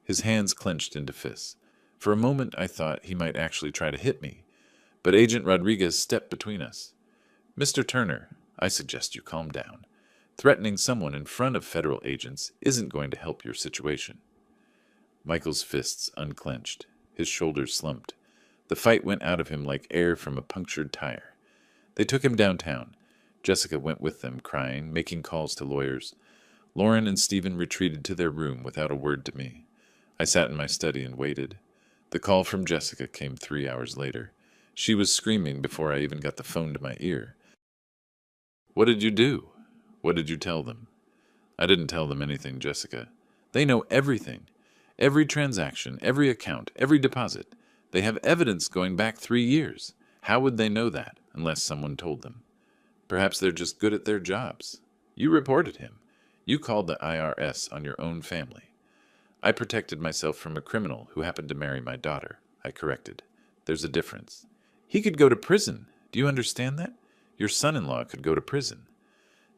His hands clenched into fists. For a moment I thought he might actually try to hit me, but Agent Rodriguez stepped between us. Mr. Turner, I suggest you calm down. Threatening someone in front of federal agents isn't going to help your situation. Michael's fists unclenched. His shoulders slumped. The fight went out of him like air from a punctured tire. They took him downtown. Jessica went with them, crying, making calls to lawyers. Lauren and Stephen retreated to their room without a word to me. I sat in my study and waited. The call from Jessica came 3 hours later. She was screaming before I even got the phone to my ear. What did you do? What did you tell them? I didn't tell them anything, Jessica. They know everything. Every transaction, every account, every deposit. They have evidence going back 3 years. How would they know that unless someone told them? Perhaps they're just good at their jobs. You reported him. You called the IRS on your own family. I protected myself from a criminal who happened to marry my daughter, I corrected. There's a difference. He could go to prison. Do you understand that? Your son-in-law could go to prison.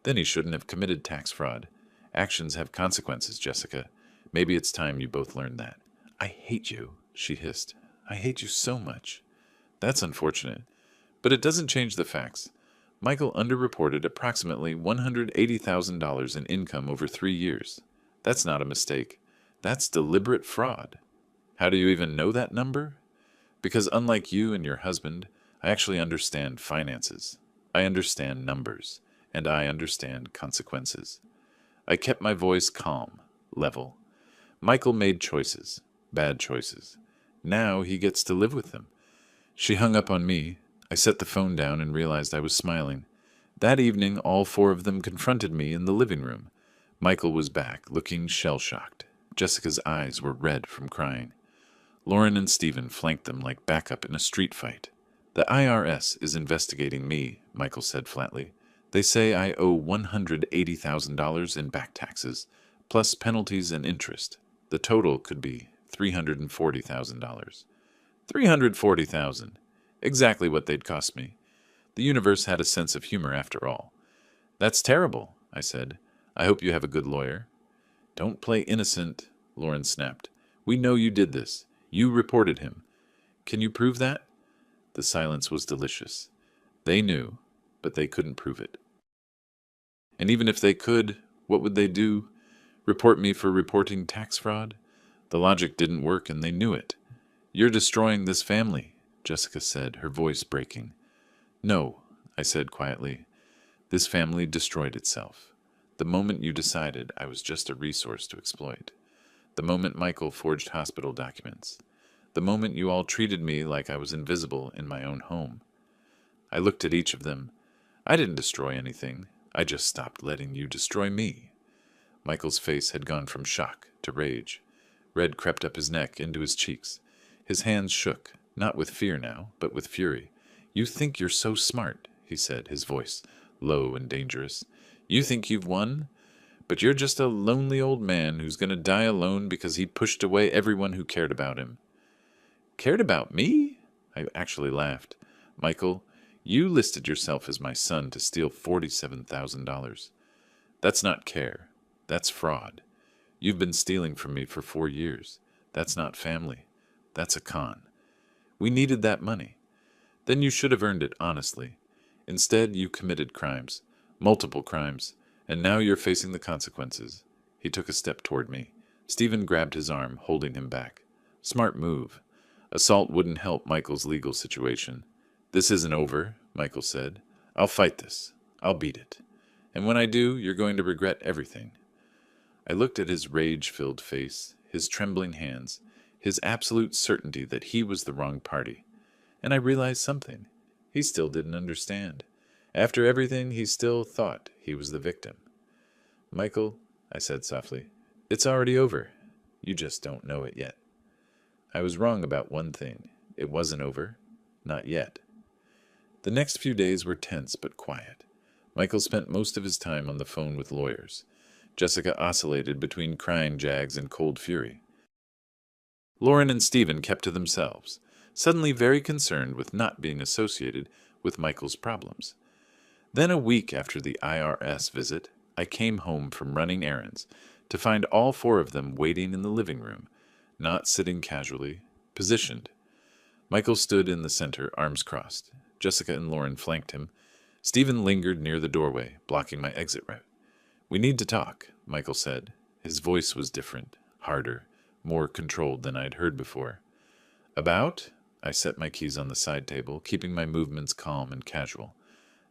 Then he shouldn't have committed tax fraud. Actions have consequences, Jessica. Maybe it's time you both learned that. I hate you, she hissed. I hate you so much. That's unfortunate. But it doesn't change the facts. Michael underreported approximately $180,000 in income over 3 years. That's not a mistake. That's deliberate fraud. How do you even know that number? Because unlike you and your husband, I actually understand finances. I understand numbers. And I understand consequences. I kept my voice calm, level. Michael made choices, bad choices. Now he gets to live with them. She hung up on me. I set the phone down and realized I was smiling. That evening, all 4 of them confronted me in the living room. Michael was back, looking shell-shocked. Jessica's eyes were red from crying. Lauren and Stephen flanked them like backup in a street fight. The IRS is investigating me, Michael said flatly. They say I owe $180,000 in back taxes, plus penalties and interest. The total could be $340,000. $340,000. Exactly what they'd cost me. The universe had a sense of humor after all. That's terrible, I said. I hope you have a good lawyer. Don't play innocent, Lauren snapped. We know you did this. You reported him. Can you prove that? The silence was delicious. They knew, but they couldn't prove it. And even if they could, what would they do? Report me for reporting tax fraud? The logic didn't work, and they knew it. You're destroying this family, Jessica said, her voice breaking. No, I said quietly. This family destroyed itself. The moment you decided I was just a resource to exploit. The moment Michael forged hospital documents. The moment you all treated me like I was invisible in my own home. I looked at each of them. I didn't destroy anything. I just stopped letting you destroy me. Michael's face had gone from shock to rage. Red crept up his neck into his cheeks. His hands shook, not with fear now, but with fury. You think you're so smart, he said, his voice low and dangerous. You think you've won? But you're just a lonely old man who's going to die alone because he pushed away everyone who cared about him. Cared about me? I actually laughed. Michael, you listed yourself as my son to steal $47,000. That's not care. That's fraud. You've been stealing from me for 4 years. That's not family. That's a con. We needed that money. Then you should have earned it honestly. Instead, you committed crimes. Multiple crimes. And now you're facing the consequences. He took a step toward me. Stephen grabbed his arm, holding him back. Smart move. Assault wouldn't help Michael's legal situation. This isn't over, Michael said. I'll fight this. I'll beat it. And when I do, you're going to regret everything. I looked at his rage-filled face, his trembling hands, his absolute certainty that he was the wrong party. And I realized something. He still didn't understand. After everything, he still thought he was the victim. Michael, I said softly, it's already over. You just don't know it yet. I was wrong about one thing. It wasn't over. Not yet. The next few days were tense but quiet. Michael spent most of his time on the phone with lawyers. Jessica oscillated between crying jags and cold fury. Lauren and Stephen kept to themselves, suddenly very concerned with not being associated with Michael's problems. Then a week after the IRS visit, I came home from running errands to find all four of them waiting in the living room, not sitting casually, positioned. Michael stood in the center, arms crossed. Jessica and Lauren flanked him. Stephen lingered near the doorway, blocking my exit route. "We need to talk," Michael said. His voice was different, harder, more controlled than I'd heard before. "About?" I set my keys on the side table, keeping my movements calm and casual.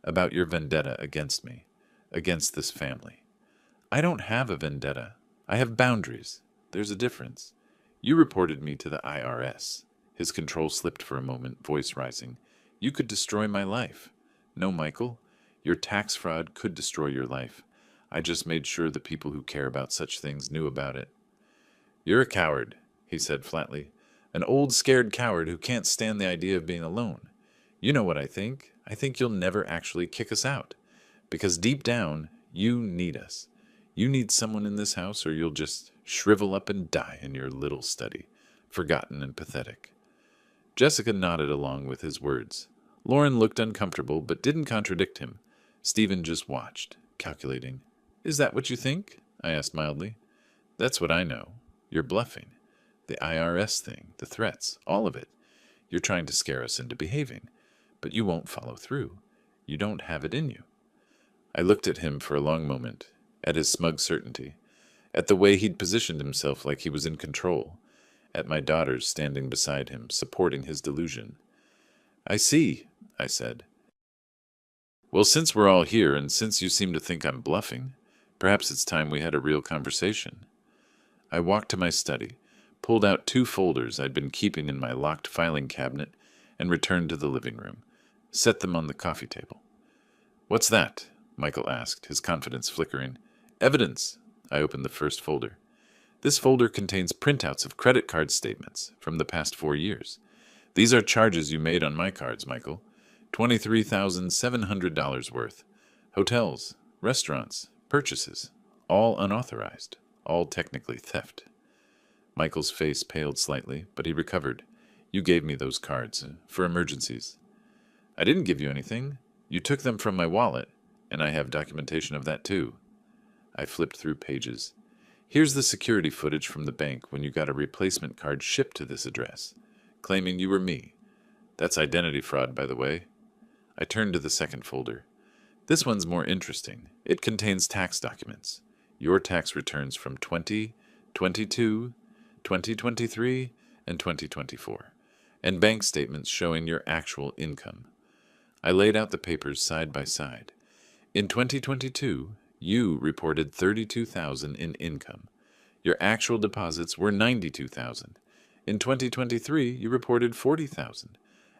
"About your vendetta against me, against this family." "I don't have a vendetta. I have boundaries. There's a difference. You reported me to the IRS. His control slipped for a moment, voice rising. "You could destroy my life." "No, Michael. Your tax fraud could destroy your life. I just made sure the people who care about such things knew about it." "You're a coward," he said flatly. "An old, scared coward who can't stand the idea of being alone. You know what I think. I think you'll never actually kick us out. Because deep down, you need us. You need someone in this house, or you'll just shrivel up and die in your little study, forgotten and pathetic." Jessica nodded along with his words. Lauren looked uncomfortable, but didn't contradict him. Stephen just watched, calculating. "Is that what you think?" I asked mildly. "That's what I know. You're bluffing. The IRS thing, the threats, all of it. You're trying to scare us into behaving, but you won't follow through. You don't have it in you." I looked at him for a long moment, at his smug certainty, at the way he'd positioned himself like he was in control, at my daughters standing beside him, supporting his delusion. "I see," I said. "Well, since we're all here, and since you seem to think I'm bluffing, perhaps it's time we had a real conversation." I walked to my study, pulled out 2 folders I'd been keeping in my locked filing cabinet, and returned to the living room, set them on the coffee table. "What's that?" Michael asked, his confidence flickering. "Evidence." I opened the first folder. "This folder contains printouts of credit card statements from the past 4 years. These are charges you made on my cards, Michael. $23,700 worth. Hotels, restaurants, purchases, all unauthorized, all technically theft." Michael's face paled slightly, but he recovered. "You gave me those cards for emergencies." "I didn't give you anything. You took them from my wallet, and I have documentation of that too." I flipped through pages. "Here's the security footage from the bank when you got a replacement card shipped to this address, claiming you were me. That's identity fraud, by the way." I turned to the second folder. "This one's more interesting. It contains tax documents. Your tax returns from 2022, 2023, and 2024, and bank statements showing your actual income." I laid out the papers side by side. In 2022, you reported $32,000 in income. Your actual deposits were $92,000. In 2023, you reported $40,000.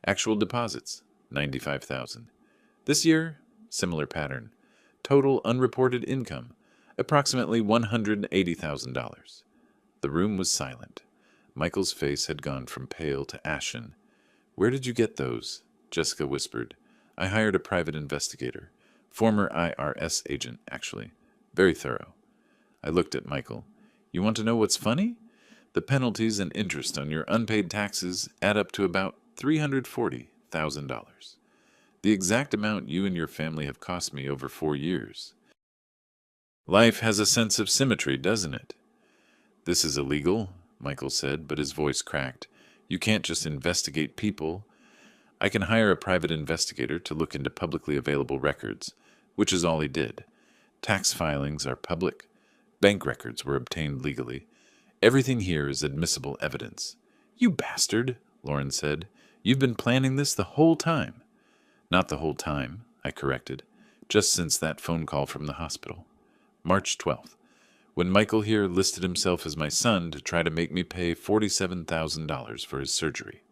Actual deposits, $95,000. This year, similar pattern. Total unreported income, approximately $180,000. The room was silent. Michael's face had gone from pale to ashen. "Where did you get those?" Jessica whispered. "I hired a private investigator. Former IRS agent, actually. Very thorough." I looked at Michael. "You want to know what's funny? The penalties and interest on your unpaid taxes add up to about $340,000. The exact amount you and your family have cost me over 4 years. Life has a sense of symmetry, doesn't it?" "This is illegal," Michael said, but his voice cracked. "You can't just investigate people. I can hire a private investigator to look into publicly available records," which is all he did. Tax filings are public. Bank records were obtained legally. Everything here is admissible evidence. "You bastard," Lauren said. "You've been planning this the whole time." "Not the whole time," I corrected. "Just since that phone call from the hospital. March 12th, when Michael here listed himself as my son to try to make me pay $47,000 for his surgery."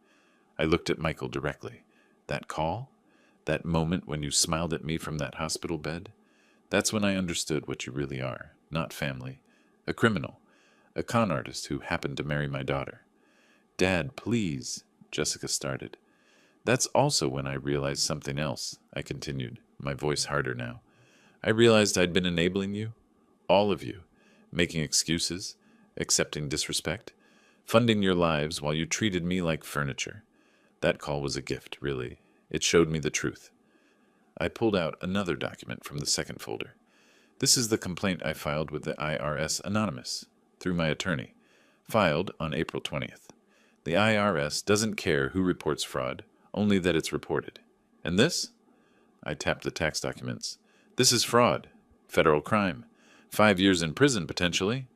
I looked at Michael directly. "That call? That moment when you smiled at me from that hospital bed? That's when I understood what you really are. Not family. A criminal. A con artist who happened to marry my daughter." "Dad, please," Jessica started. That's also when I realized something else, I continued, my voice harder now. I realized I'd been enabling you, all of you, making excuses, accepting disrespect, funding your lives while you treated me like furniture. That call was a gift, really. It showed me the truth. I pulled out another document from the second folder. This is the complaint I filed with the IRS Anonymous, through my attorney, filed on April 20th. The IRS doesn't care who reports fraud, only that it's reported. And this? I tapped the tax documents. This is fraud. Federal crime. 5 years in prison, potentially.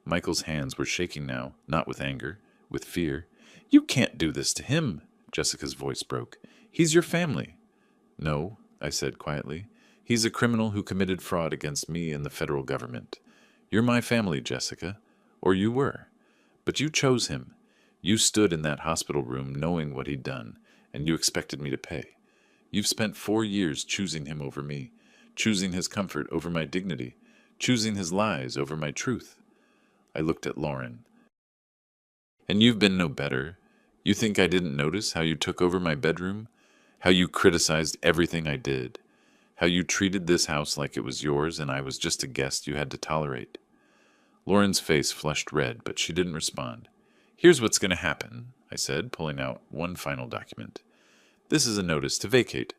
Michael's hands were shaking now, not with anger, with fear. You can't do this to him, Jessica's voice broke. He's your family. No, I said quietly. He's a criminal who committed fraud against me and the federal government. You're my family, Jessica. Or you were. But you chose him. You stood in that hospital room knowing what he'd done, and you expected me to pay. You've spent 4 years choosing him over me, choosing his comfort over my dignity, choosing his lies over my truth. I looked at Lauren. And you've been no better. You think I didn't notice how you took over my bedroom? How you criticized everything I did? How you treated this house like it was yours and I was just a guest you had to tolerate? Lauren's face flushed red, but she didn't respond. Here's what's going to happen, I said, pulling out one final document. This is a notice to vacate.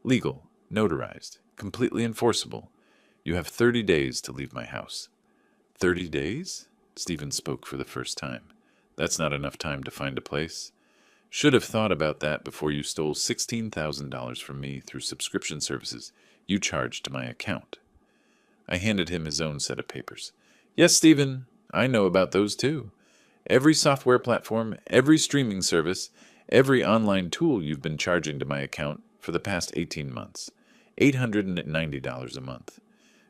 Legal, notarized, completely enforceable. You have 30 days to leave my house. 30 days? Stephen spoke for the first time. That's not enough time to find a place. Should have thought about that before you stole $16,000 from me through subscription services you charged to my account. I handed him his own set of papers. Yes, Stephen, I know about those too. Every software platform, every streaming service, every online tool you've been charging to my account for the past 18 months. $890 a month.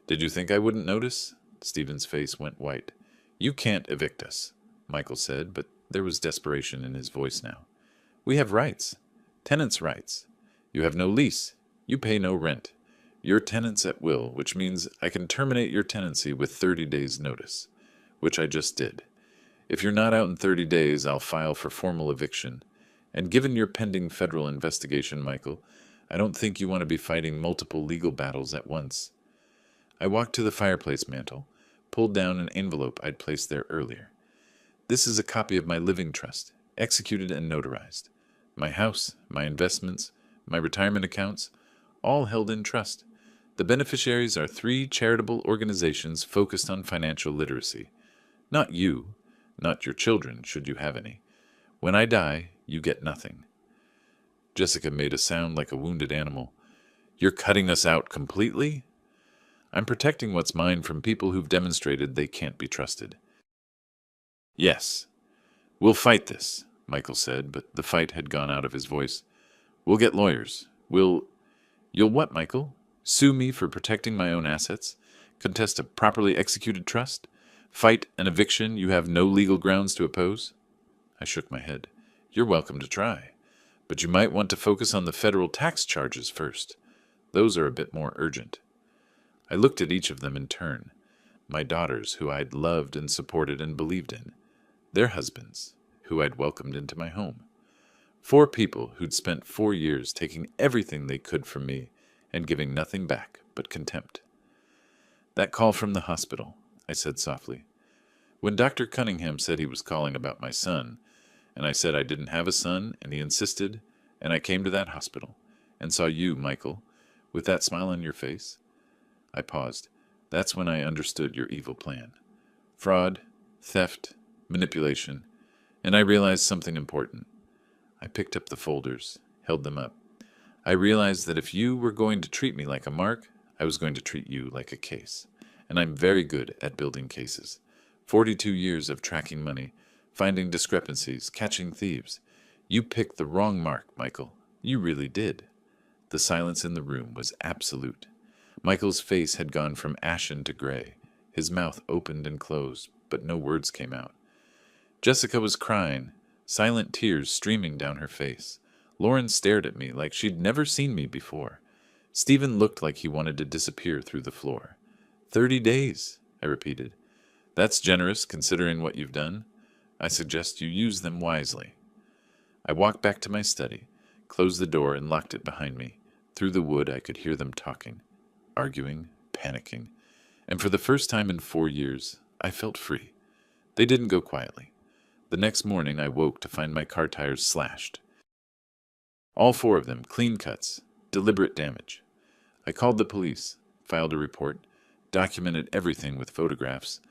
Did you think I wouldn't notice? Stephen's face went white. You can't evict us, Michael said, but there was desperation in his voice now. We have rights. Tenants' rights. You have no lease. You pay no rent. You're tenants at will, which means I can terminate your tenancy with 30 days' notice, which I just did. If you're not out in 30 days, I'll file for formal eviction. And given your pending federal investigation, Michael, I don't think you want to be fighting multiple legal battles at once. I walked to the fireplace mantel, pulled down an envelope I'd placed there earlier. This is a copy of my living trust, executed and notarized. My house, my investments, my retirement accounts, all held in trust. The beneficiaries are 3 charitable organizations focused on financial literacy. Not you, not your children, should you have any. When I die, you get nothing. Jessica made a sound like a wounded animal. You're cutting us out completely? I'm protecting what's mine from people who've demonstrated they can't be trusted. Yes. We'll fight this, Michael said, but the fight had gone out of his voice. We'll get lawyers. You'll what, Michael? Sue me for protecting my own assets? Contest a properly executed trust? Fight an eviction you have no legal grounds to oppose? I shook my head. You're welcome to try. But you might want to focus on the federal tax charges first. Those are a bit more urgent. I looked at each of them in turn. My daughters, who I'd loved and supported and believed in. Their husbands, who I'd welcomed into my home. 4 people who'd spent 4 years taking everything they could from me and giving nothing back but contempt. That call from the hospital, I said softly. When Dr. Cunningham said he was calling about my son, and I said I didn't have a son, and he insisted, and I came to that hospital, and saw you, Michael, with that smile on your face. I paused. That's when I understood your evil plan. Fraud, theft, manipulation, and I realized something important. I picked up the folders, held them up. I realized that if you were going to treat me like a mark, I was going to treat you like a case. And I'm very good at building cases. 42 years of tracking money, finding discrepancies, catching thieves. You picked the wrong mark, Michael. You really did. The silence in the room was absolute. Michael's face had gone from ashen to gray. His mouth opened and closed, but no words came out. Jessica was crying, silent tears streaming down her face. Lauren stared at me like she'd never seen me before. Stephen looked like he wanted to disappear through the floor. 30 days, I repeated. That's generous considering what you've done. I suggest you use them wisely. I walked back to my study, closed the door, and locked it behind me. Through the wood, I could hear them talking, arguing, panicking, and for the first time in 4 years, I felt free. They didn't go quietly. The next morning, I woke to find my car tires slashed. All 4 of them, clean cuts, deliberate damage. I called the police, filed a report, documented everything with photographs.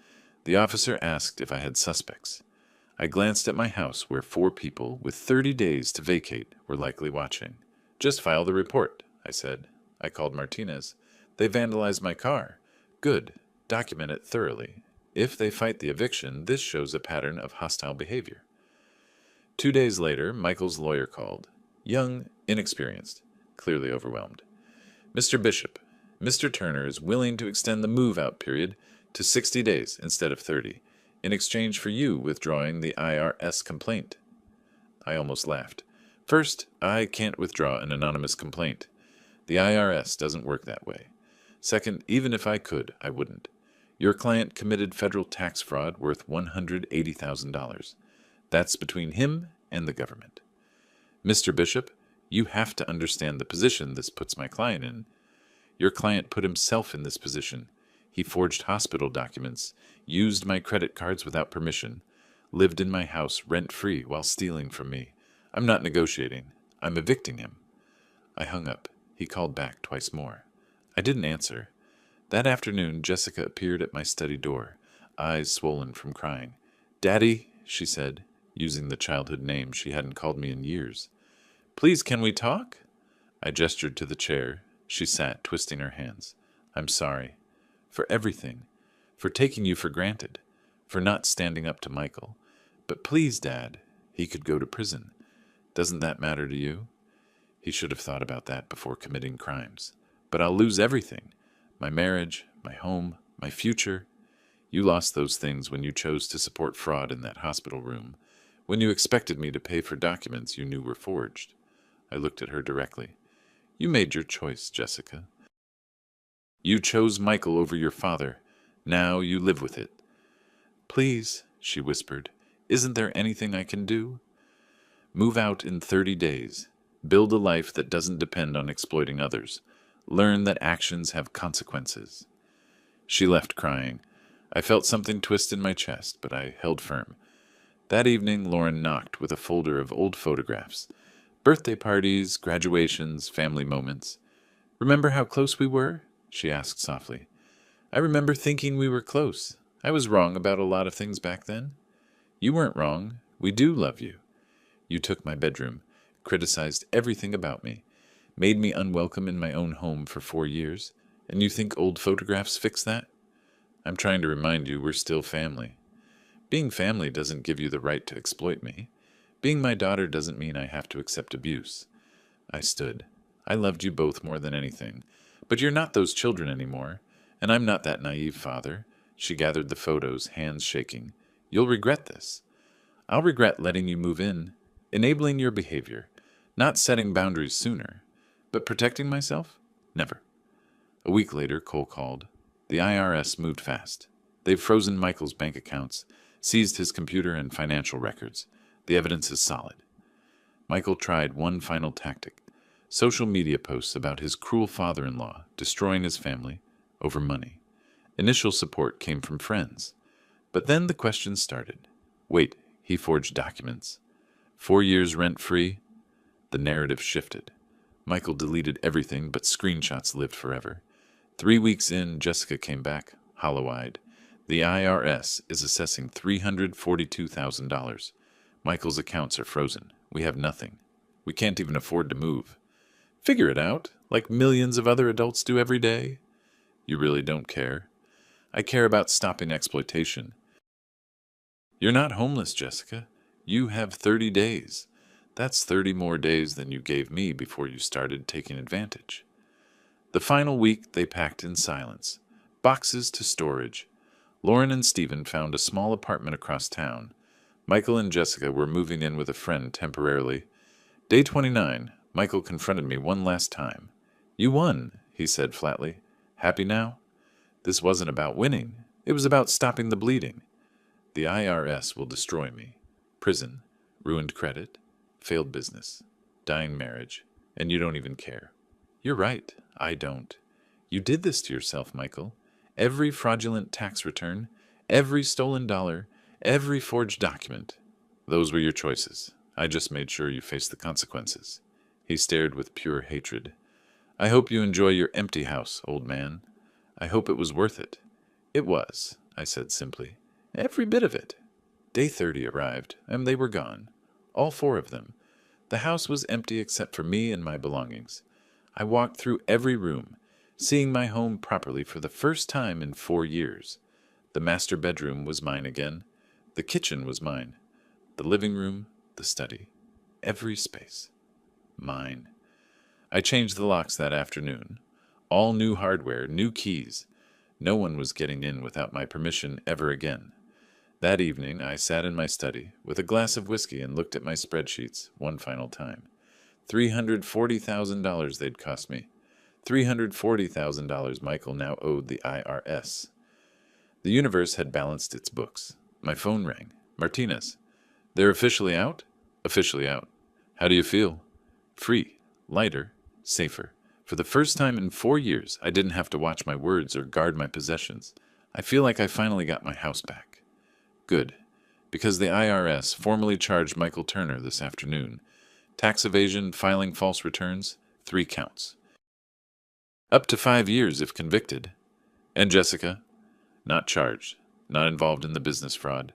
The officer asked if I had suspects. I glanced at my house where 4 people with 30 days to vacate were likely watching. Just file the report, I said. I called Martinez. They vandalized my car. Good. Document it thoroughly. If they fight the eviction, this shows a pattern of hostile behavior. 2 days later, Michael's lawyer called. Young, inexperienced, clearly overwhelmed. Mr. Bishop, Mr. Turner is willing to extend the move-out period to 60 days instead of 30, in exchange for you withdrawing the IRS complaint. I almost laughed. First, I can't withdraw an anonymous complaint. The IRS doesn't work that way. Second, even if I could, I wouldn't. Your client committed federal tax fraud worth $180,000. That's between him and the government. Mr. Bishop, you have to understand the position this puts my client in. Your client put himself in this position. He forged hospital documents, used my credit cards without permission, lived in my house rent-free while stealing from me. I'm not negotiating. I'm evicting him. I hung up. He called back twice more. I didn't answer. That afternoon, Jessica appeared at my study door, eyes swollen from crying. Daddy, she said, using the childhood name she hadn't called me in years. Please, can we talk? I gestured to the chair. She sat, twisting her hands. I'm sorry. For everything. For taking you for granted. For not standing up to Michael. But please, Dad, he could go to prison. Doesn't that matter to you? He should have thought about that before committing crimes. But I'll lose everything. My marriage, my home, my future. You lost those things when you chose to support fraud in that hospital room, when you expected me to pay for documents you knew were forged. I looked at her directly. You made your choice, Jessica. You chose Michael over your father. Now you live with it. Please, she whispered, isn't there anything I can do? Move out in 30 days. Build a life that doesn't depend on exploiting others. Learn that actions have consequences. She left crying. I felt something twist in my chest, but I held firm. That evening, Lauren knocked with a folder of old photographs. Birthday parties, graduations, family moments. Remember how close we were? She asked softly. I remember thinking we were close. I was wrong about a lot of things back then. You weren't wrong. We do love you. You took my bedroom, criticized everything about me, made me unwelcome in my own home for 4 years, and you think old photographs fix that? I'm trying to remind you we're still family. Being family doesn't give you the right to exploit me. Being my daughter doesn't mean I have to accept abuse. I stood. I loved you both more than anything, but you're not those children anymore, and I'm not that naive father. She gathered the photos, hands shaking. You'll regret this. I'll regret letting you move in, enabling your behavior, not setting boundaries sooner, but protecting myself? Never. A week later, Cole called. The IRS moved fast. They've frozen Michael's bank accounts, seized his computer and financial records. The evidence is solid. Michael tried one final tactic. Social media posts about his cruel father-in-law destroying his family over money. Initial support came from friends. But then the questions started. Wait, he forged documents. 4 years rent-free? The narrative shifted. Michael deleted everything, but screenshots lived forever. 3 weeks in, Jessica came back, hollow-eyed. The IRS is assessing $342,000. Michael's accounts are frozen. We have nothing. We can't even afford to move. Figure it out, like millions of other adults do every day. You really don't care. I care about stopping exploitation. You're not homeless, Jessica. You have 30 days. That's 30 more days than you gave me before you started taking advantage. The final week they packed in silence. Boxes to storage. Lauren and Stephen found a small apartment across town. Michael and Jessica were moving in with a friend temporarily. Day 29, Michael confronted me one last time. You won, he said flatly. Happy now? This wasn't about winning. It was about stopping the bleeding. The IRS will destroy me. Prison, ruined credit, failed business. Dying marriage. And you don't even care. You're right. I don't. You did this to yourself, Michael. Every fraudulent tax return, every stolen dollar, every forged document. Those were your choices. I just made sure you faced the consequences. He stared with pure hatred. I hope you enjoy your empty house, old man. I hope it was worth it. It was, I said simply. Every bit of it. Day 30 arrived, and they were gone. All 4 of them. The house was empty except for me and my belongings. I walked through every room, seeing my home properly for the first time in 4 years. The master bedroom was mine again. The kitchen was mine. The living room, the study. Every space. Mine. I changed the locks that afternoon. All new hardware, new keys. No one was getting in without my permission ever again. That evening, I sat in my study with a glass of whiskey and looked at my spreadsheets one final time. $340,000 they'd cost me. $340,000 Michael now owed the IRS. The universe had balanced its books. My phone rang. Martinez. They're officially out? Officially out. How do you feel? Free, lighter, safer. For the first time in 4 years, I didn't have to watch my words or guard my possessions. I feel like I finally got my house back. Good, because the IRS formally charged Michael Turner this afternoon. Tax evasion, filing false returns, 3 counts. Up to 5 years if convicted. And Jessica? Not charged, not involved in the business fraud,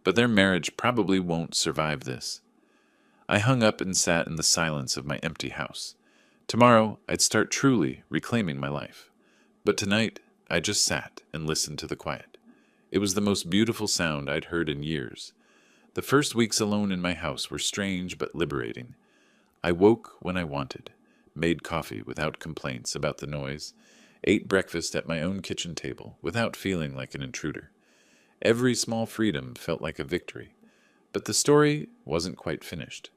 but their marriage probably won't survive this. I hung up and sat in the silence of my empty house. Tomorrow, I'd start truly reclaiming my life. But tonight, I just sat and listened to the quiet. It was the most beautiful sound I'd heard in years. The first weeks alone in my house were strange but liberating. I woke when I wanted, made coffee without complaints about the noise, ate breakfast at my own kitchen table without feeling like an intruder. Every small freedom felt like a victory. But the story wasn't quite finished.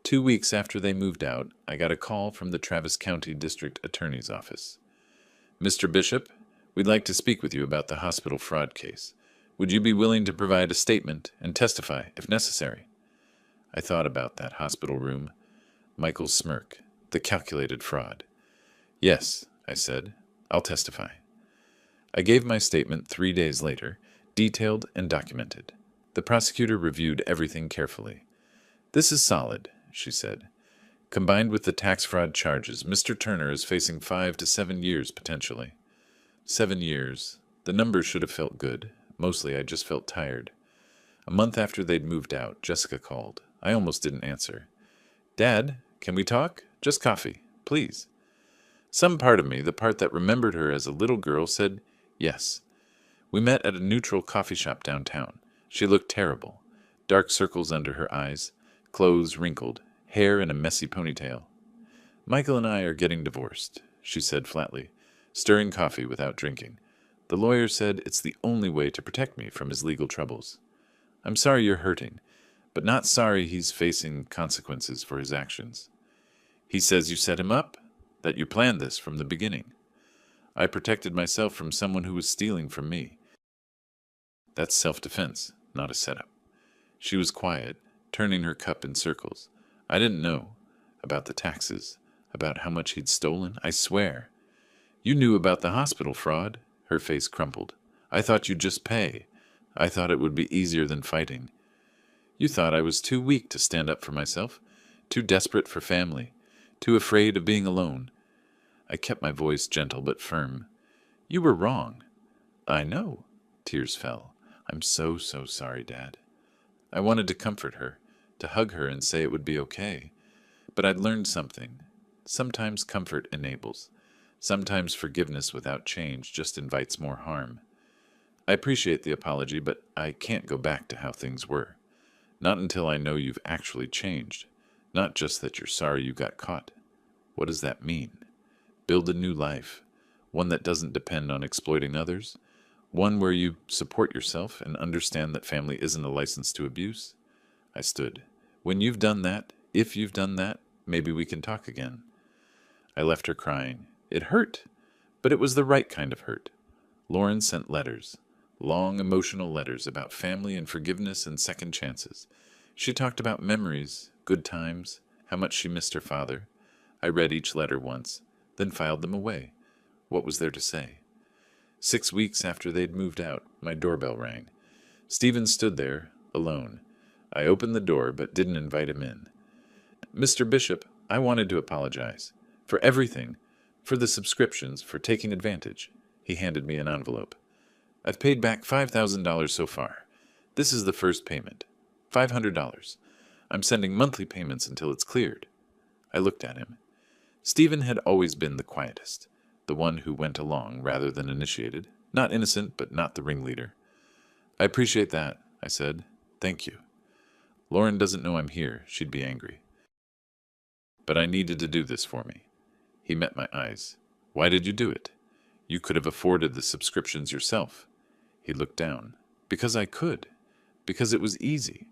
2 weeks after they moved out, I got a call from the Travis County District Attorney's Office. Mr. Bishop, we'd like to speak with you about the hospital fraud case. Would you be willing to provide a statement and testify if necessary? I thought about that hospital room. Michael's smirk, the calculated fraud. Yes, I said, I'll testify. I gave my statement 3 days later, detailed and documented. The prosecutor reviewed everything carefully. This is solid, she said. Combined with the tax fraud charges, Mr. Turner is facing 5 to 7 years potentially. 7 years. The numbers should have felt good. Mostly I just felt tired. A month after they'd moved out, Jessica called. I almost didn't answer. Dad, can we talk? Just coffee, please. Some part of me, the part that remembered her as a little girl, said yes. We met at a neutral coffee shop downtown. She looked terrible. Dark circles under her eyes, clothes wrinkled, hair in a messy ponytail. Michael and I are getting divorced, she said flatly, stirring coffee without drinking. The lawyer said it's the only way to protect me from his legal troubles. I'm sorry you're hurting, but not sorry he's facing consequences for his actions. He says you set him up, that you planned this from the beginning. I protected myself from someone who was stealing from me. That's self-defense, not a setup. She was quiet, turning her cup in circles. I didn't know. About the taxes. About how much he'd stolen. I swear. You knew about the hospital fraud. Her face crumpled. I thought you'd just pay. I thought it would be easier than fighting. You thought I was too weak to stand up for myself. Too desperate for family. Too afraid of being alone. I kept my voice gentle but firm. You were wrong. I know. Tears fell. I'm so sorry, Dad. I wanted to comfort her, to hug her and say it would be okay. But I'd learned something. Sometimes comfort enables. Sometimes forgiveness without change just invites more harm. I appreciate the apology, but I can't go back to how things were. Not until I know you've actually changed. Not just that you're sorry you got caught. What does that mean? Build a new life. One that doesn't depend on exploiting others. One where you support yourself and understand that family isn't a license to abuse. I stood. When you've done that, if you've done that, maybe we can talk again. I left her crying. It hurt, but it was the right kind of hurt. Lauren sent letters. Long, emotional letters about family and forgiveness and second chances. She talked about memories, good times, how much she missed her father. I read each letter once, then filed them away. What was there to say? 6 weeks after they'd moved out, my doorbell rang. Stephen stood there, alone. I opened the door, but didn't invite him in. Mr. Bishop, I wanted to apologize. For everything. For the subscriptions, for taking advantage. He handed me an envelope. I've paid back $5,000 so far. This is the first payment. $500. I'm sending monthly payments until it's cleared. I looked at him. Stephen had always been the quietest, the one who went along rather than initiated, not innocent, but not the ringleader. I appreciate that, I said. Thank you. Lauren doesn't know I'm here. She'd be angry. But I needed to do this for me. He met my eyes. Why did you do it? You could have afforded the subscriptions yourself. He looked down. Because I could. Because it was easy.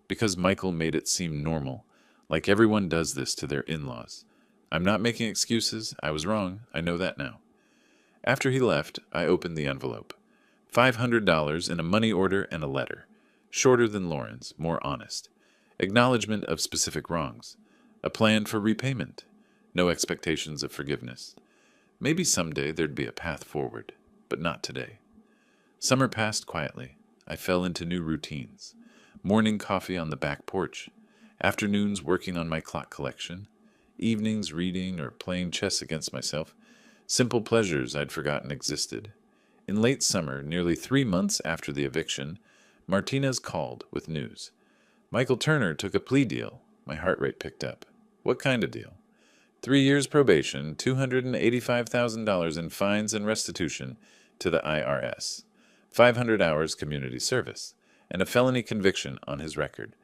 Because Michael made it seem normal, like everyone does this to their in-laws. I'm not making excuses. I was wrong. I know that now. After he left, I opened the envelope. $500 in a money order and a letter. Shorter than Lauren's, more honest. Acknowledgement of specific wrongs. A plan for repayment. No expectations of forgiveness. Maybe someday there'd be a path forward, but not today. Summer passed quietly. I fell into new routines. Morning coffee on the back porch. Afternoons working on my clock collection. Evenings reading or playing chess against myself. Simple pleasures I'd forgotten existed. In late summer, nearly 3 months after the eviction, Martinez called with news. Michael Turner took a plea deal. My heart rate picked up. What kind of deal? 3 years probation, $285,000 in fines and restitution to the IRS, 500 hours community service, and a felony conviction on his record.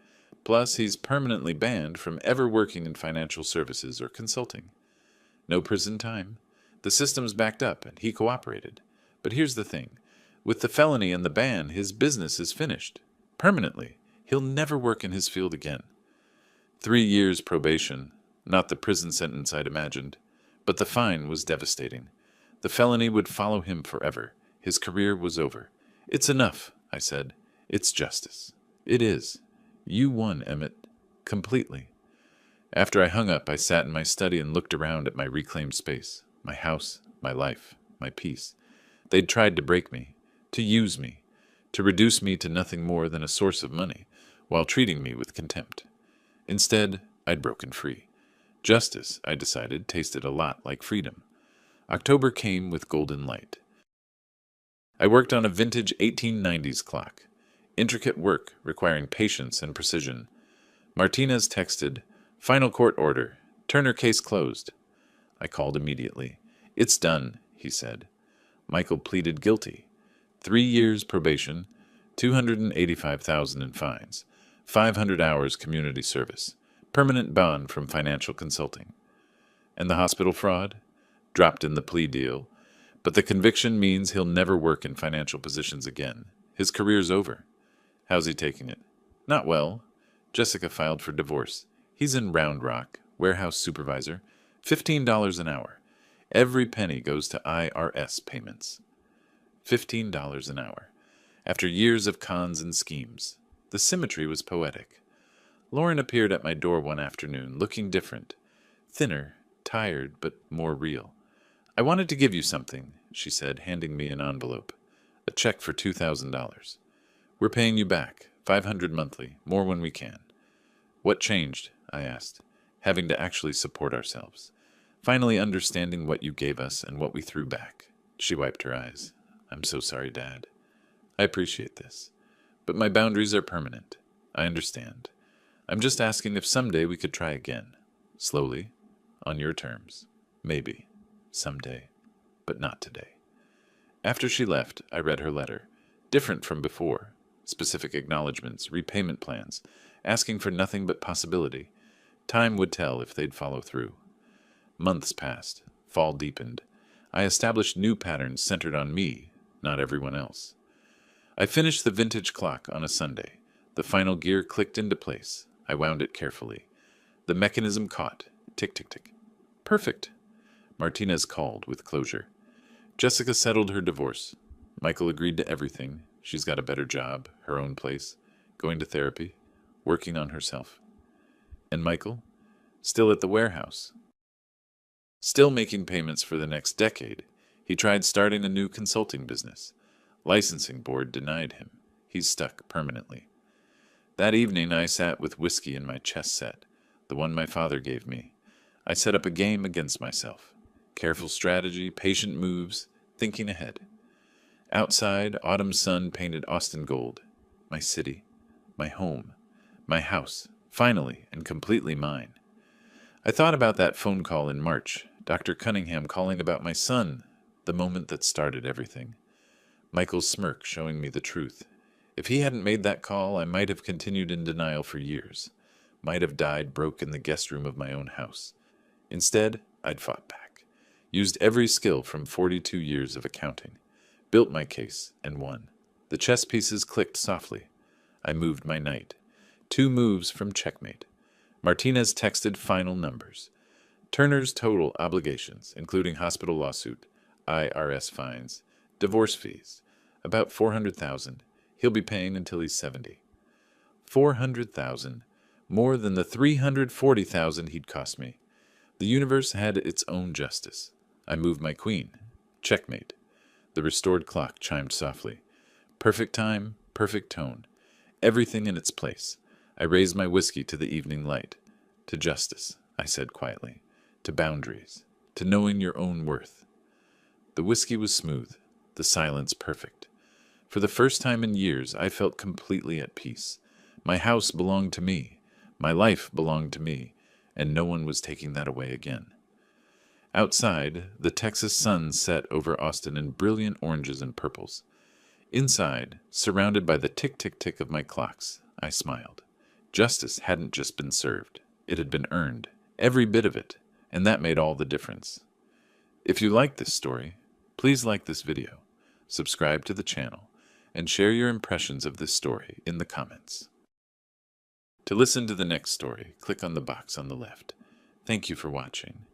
Plus, he's permanently banned from ever working in financial services or consulting. No prison time. The system's backed up, and he cooperated. But here's the thing. With the felony and the ban, his business is finished. Permanently. He'll never work in his field again. 3 years probation. Not the prison sentence I'd imagined. But the fine was devastating. The felony would follow him forever. His career was over. It's enough, I said. It's justice. It is. You won, Emmett. Completely. After I hung up, I sat in my study and looked around at my reclaimed space. My house, my life, my peace. They'd tried to break me, to use me, to reduce me to nothing more than a source of money, while treating me with contempt. Instead, I'd broken free. Justice, I decided, tasted a lot like freedom. October came with golden light. I worked on a vintage 1890s clock. Intricate work requiring patience and precision. Martinez texted, "Final court order. Turner case closed." I called immediately. "It's done," he said. Michael pleaded guilty. 3 years probation, $285,000 in fines, 500 hours community service, permanent bond from financial consulting. And the hospital fraud? Dropped in the plea deal. But the conviction means he'll never work in financial positions again. His career's over. How's he taking it? Not well. Jessica filed for divorce. He's in Round Rock, warehouse supervisor, $15 an hour. Every penny goes to IRS payments. $15 an hour. After years of cons and schemes. The symmetry was poetic. Lauren appeared at my door one afternoon, looking different. Thinner, tired, but more real. "I wanted to give you something," she said, handing me an envelope. A check for $2,000. "We're paying you back, $500 monthly, more when we can." "What changed?" I asked. "Having to actually support ourselves. Finally understanding what you gave us and what we threw back." She wiped her eyes. "I'm so sorry, Dad. I appreciate this. But my boundaries are permanent. I understand. I'm just asking if someday we could try again. Slowly. On your terms. Maybe. Someday. But not today." After she left, I read her letter. Different from before. Specific acknowledgments, repayment plans, asking for nothing but possibility. Time would tell if they'd follow through. Months passed. Fall deepened. I established new patterns centered on me, not everyone else. I finished the vintage clock on a Sunday. The final gear clicked into place. I wound it carefully. The mechanism caught. Tick, tick, tick. Perfect. Martinez called with closure. Jessica settled her divorce. Michael agreed to everything. She's got a better job, her own place, going to therapy, working on herself. And Michael? Still at the warehouse. Still making payments for the next decade. He tried starting a new consulting business. Licensing board denied him. He's stuck permanently. That evening I sat with whiskey in my chess set, the one my father gave me. I set up a game against myself. Careful strategy, patient moves, thinking ahead. Outside, autumn sun painted Austin gold. My city, my home, my house, finally and completely mine. I thought about that phone call in March, Dr. Cunningham calling about my son, the moment that started everything. Michael's smirk showing me the truth. If he hadn't made that call, I might have continued in denial for years. Might have died broke in the guest room of my own house. Instead, I'd fought back. Used every skill from 42 years of accounting. Built my case and won. The chess pieces clicked softly. I moved my knight. 2 moves from checkmate. Martinez texted final numbers. Turner's total obligations, including hospital lawsuit, IRS fines, divorce fees, about $400,000. He'll be paying until he's 70. $400,000, more than the $340,000 he'd cost me. The universe had its own justice. I moved my queen. Checkmate. The restored clock chimed softly. Perfect time, perfect tone. Everything in its place. I raised my whiskey to the evening light. To justice, I said quietly. To boundaries. To knowing your own worth. The whiskey was smooth. The silence perfect. For the first time in years, I felt completely at peace. My house belonged to me. My life belonged to me. And no one was taking that away again. Outside, the Texas sun set over Austin in brilliant oranges and purples. Inside, surrounded by the tick-tick-tick of my clocks, I smiled. Justice hadn't just been served. It had been earned. Every bit of it. And that made all the difference. If you like this story, please like this video, subscribe to the channel, and share your impressions of this story in the comments. To listen to the next story, click on the box on the left. Thank you for watching.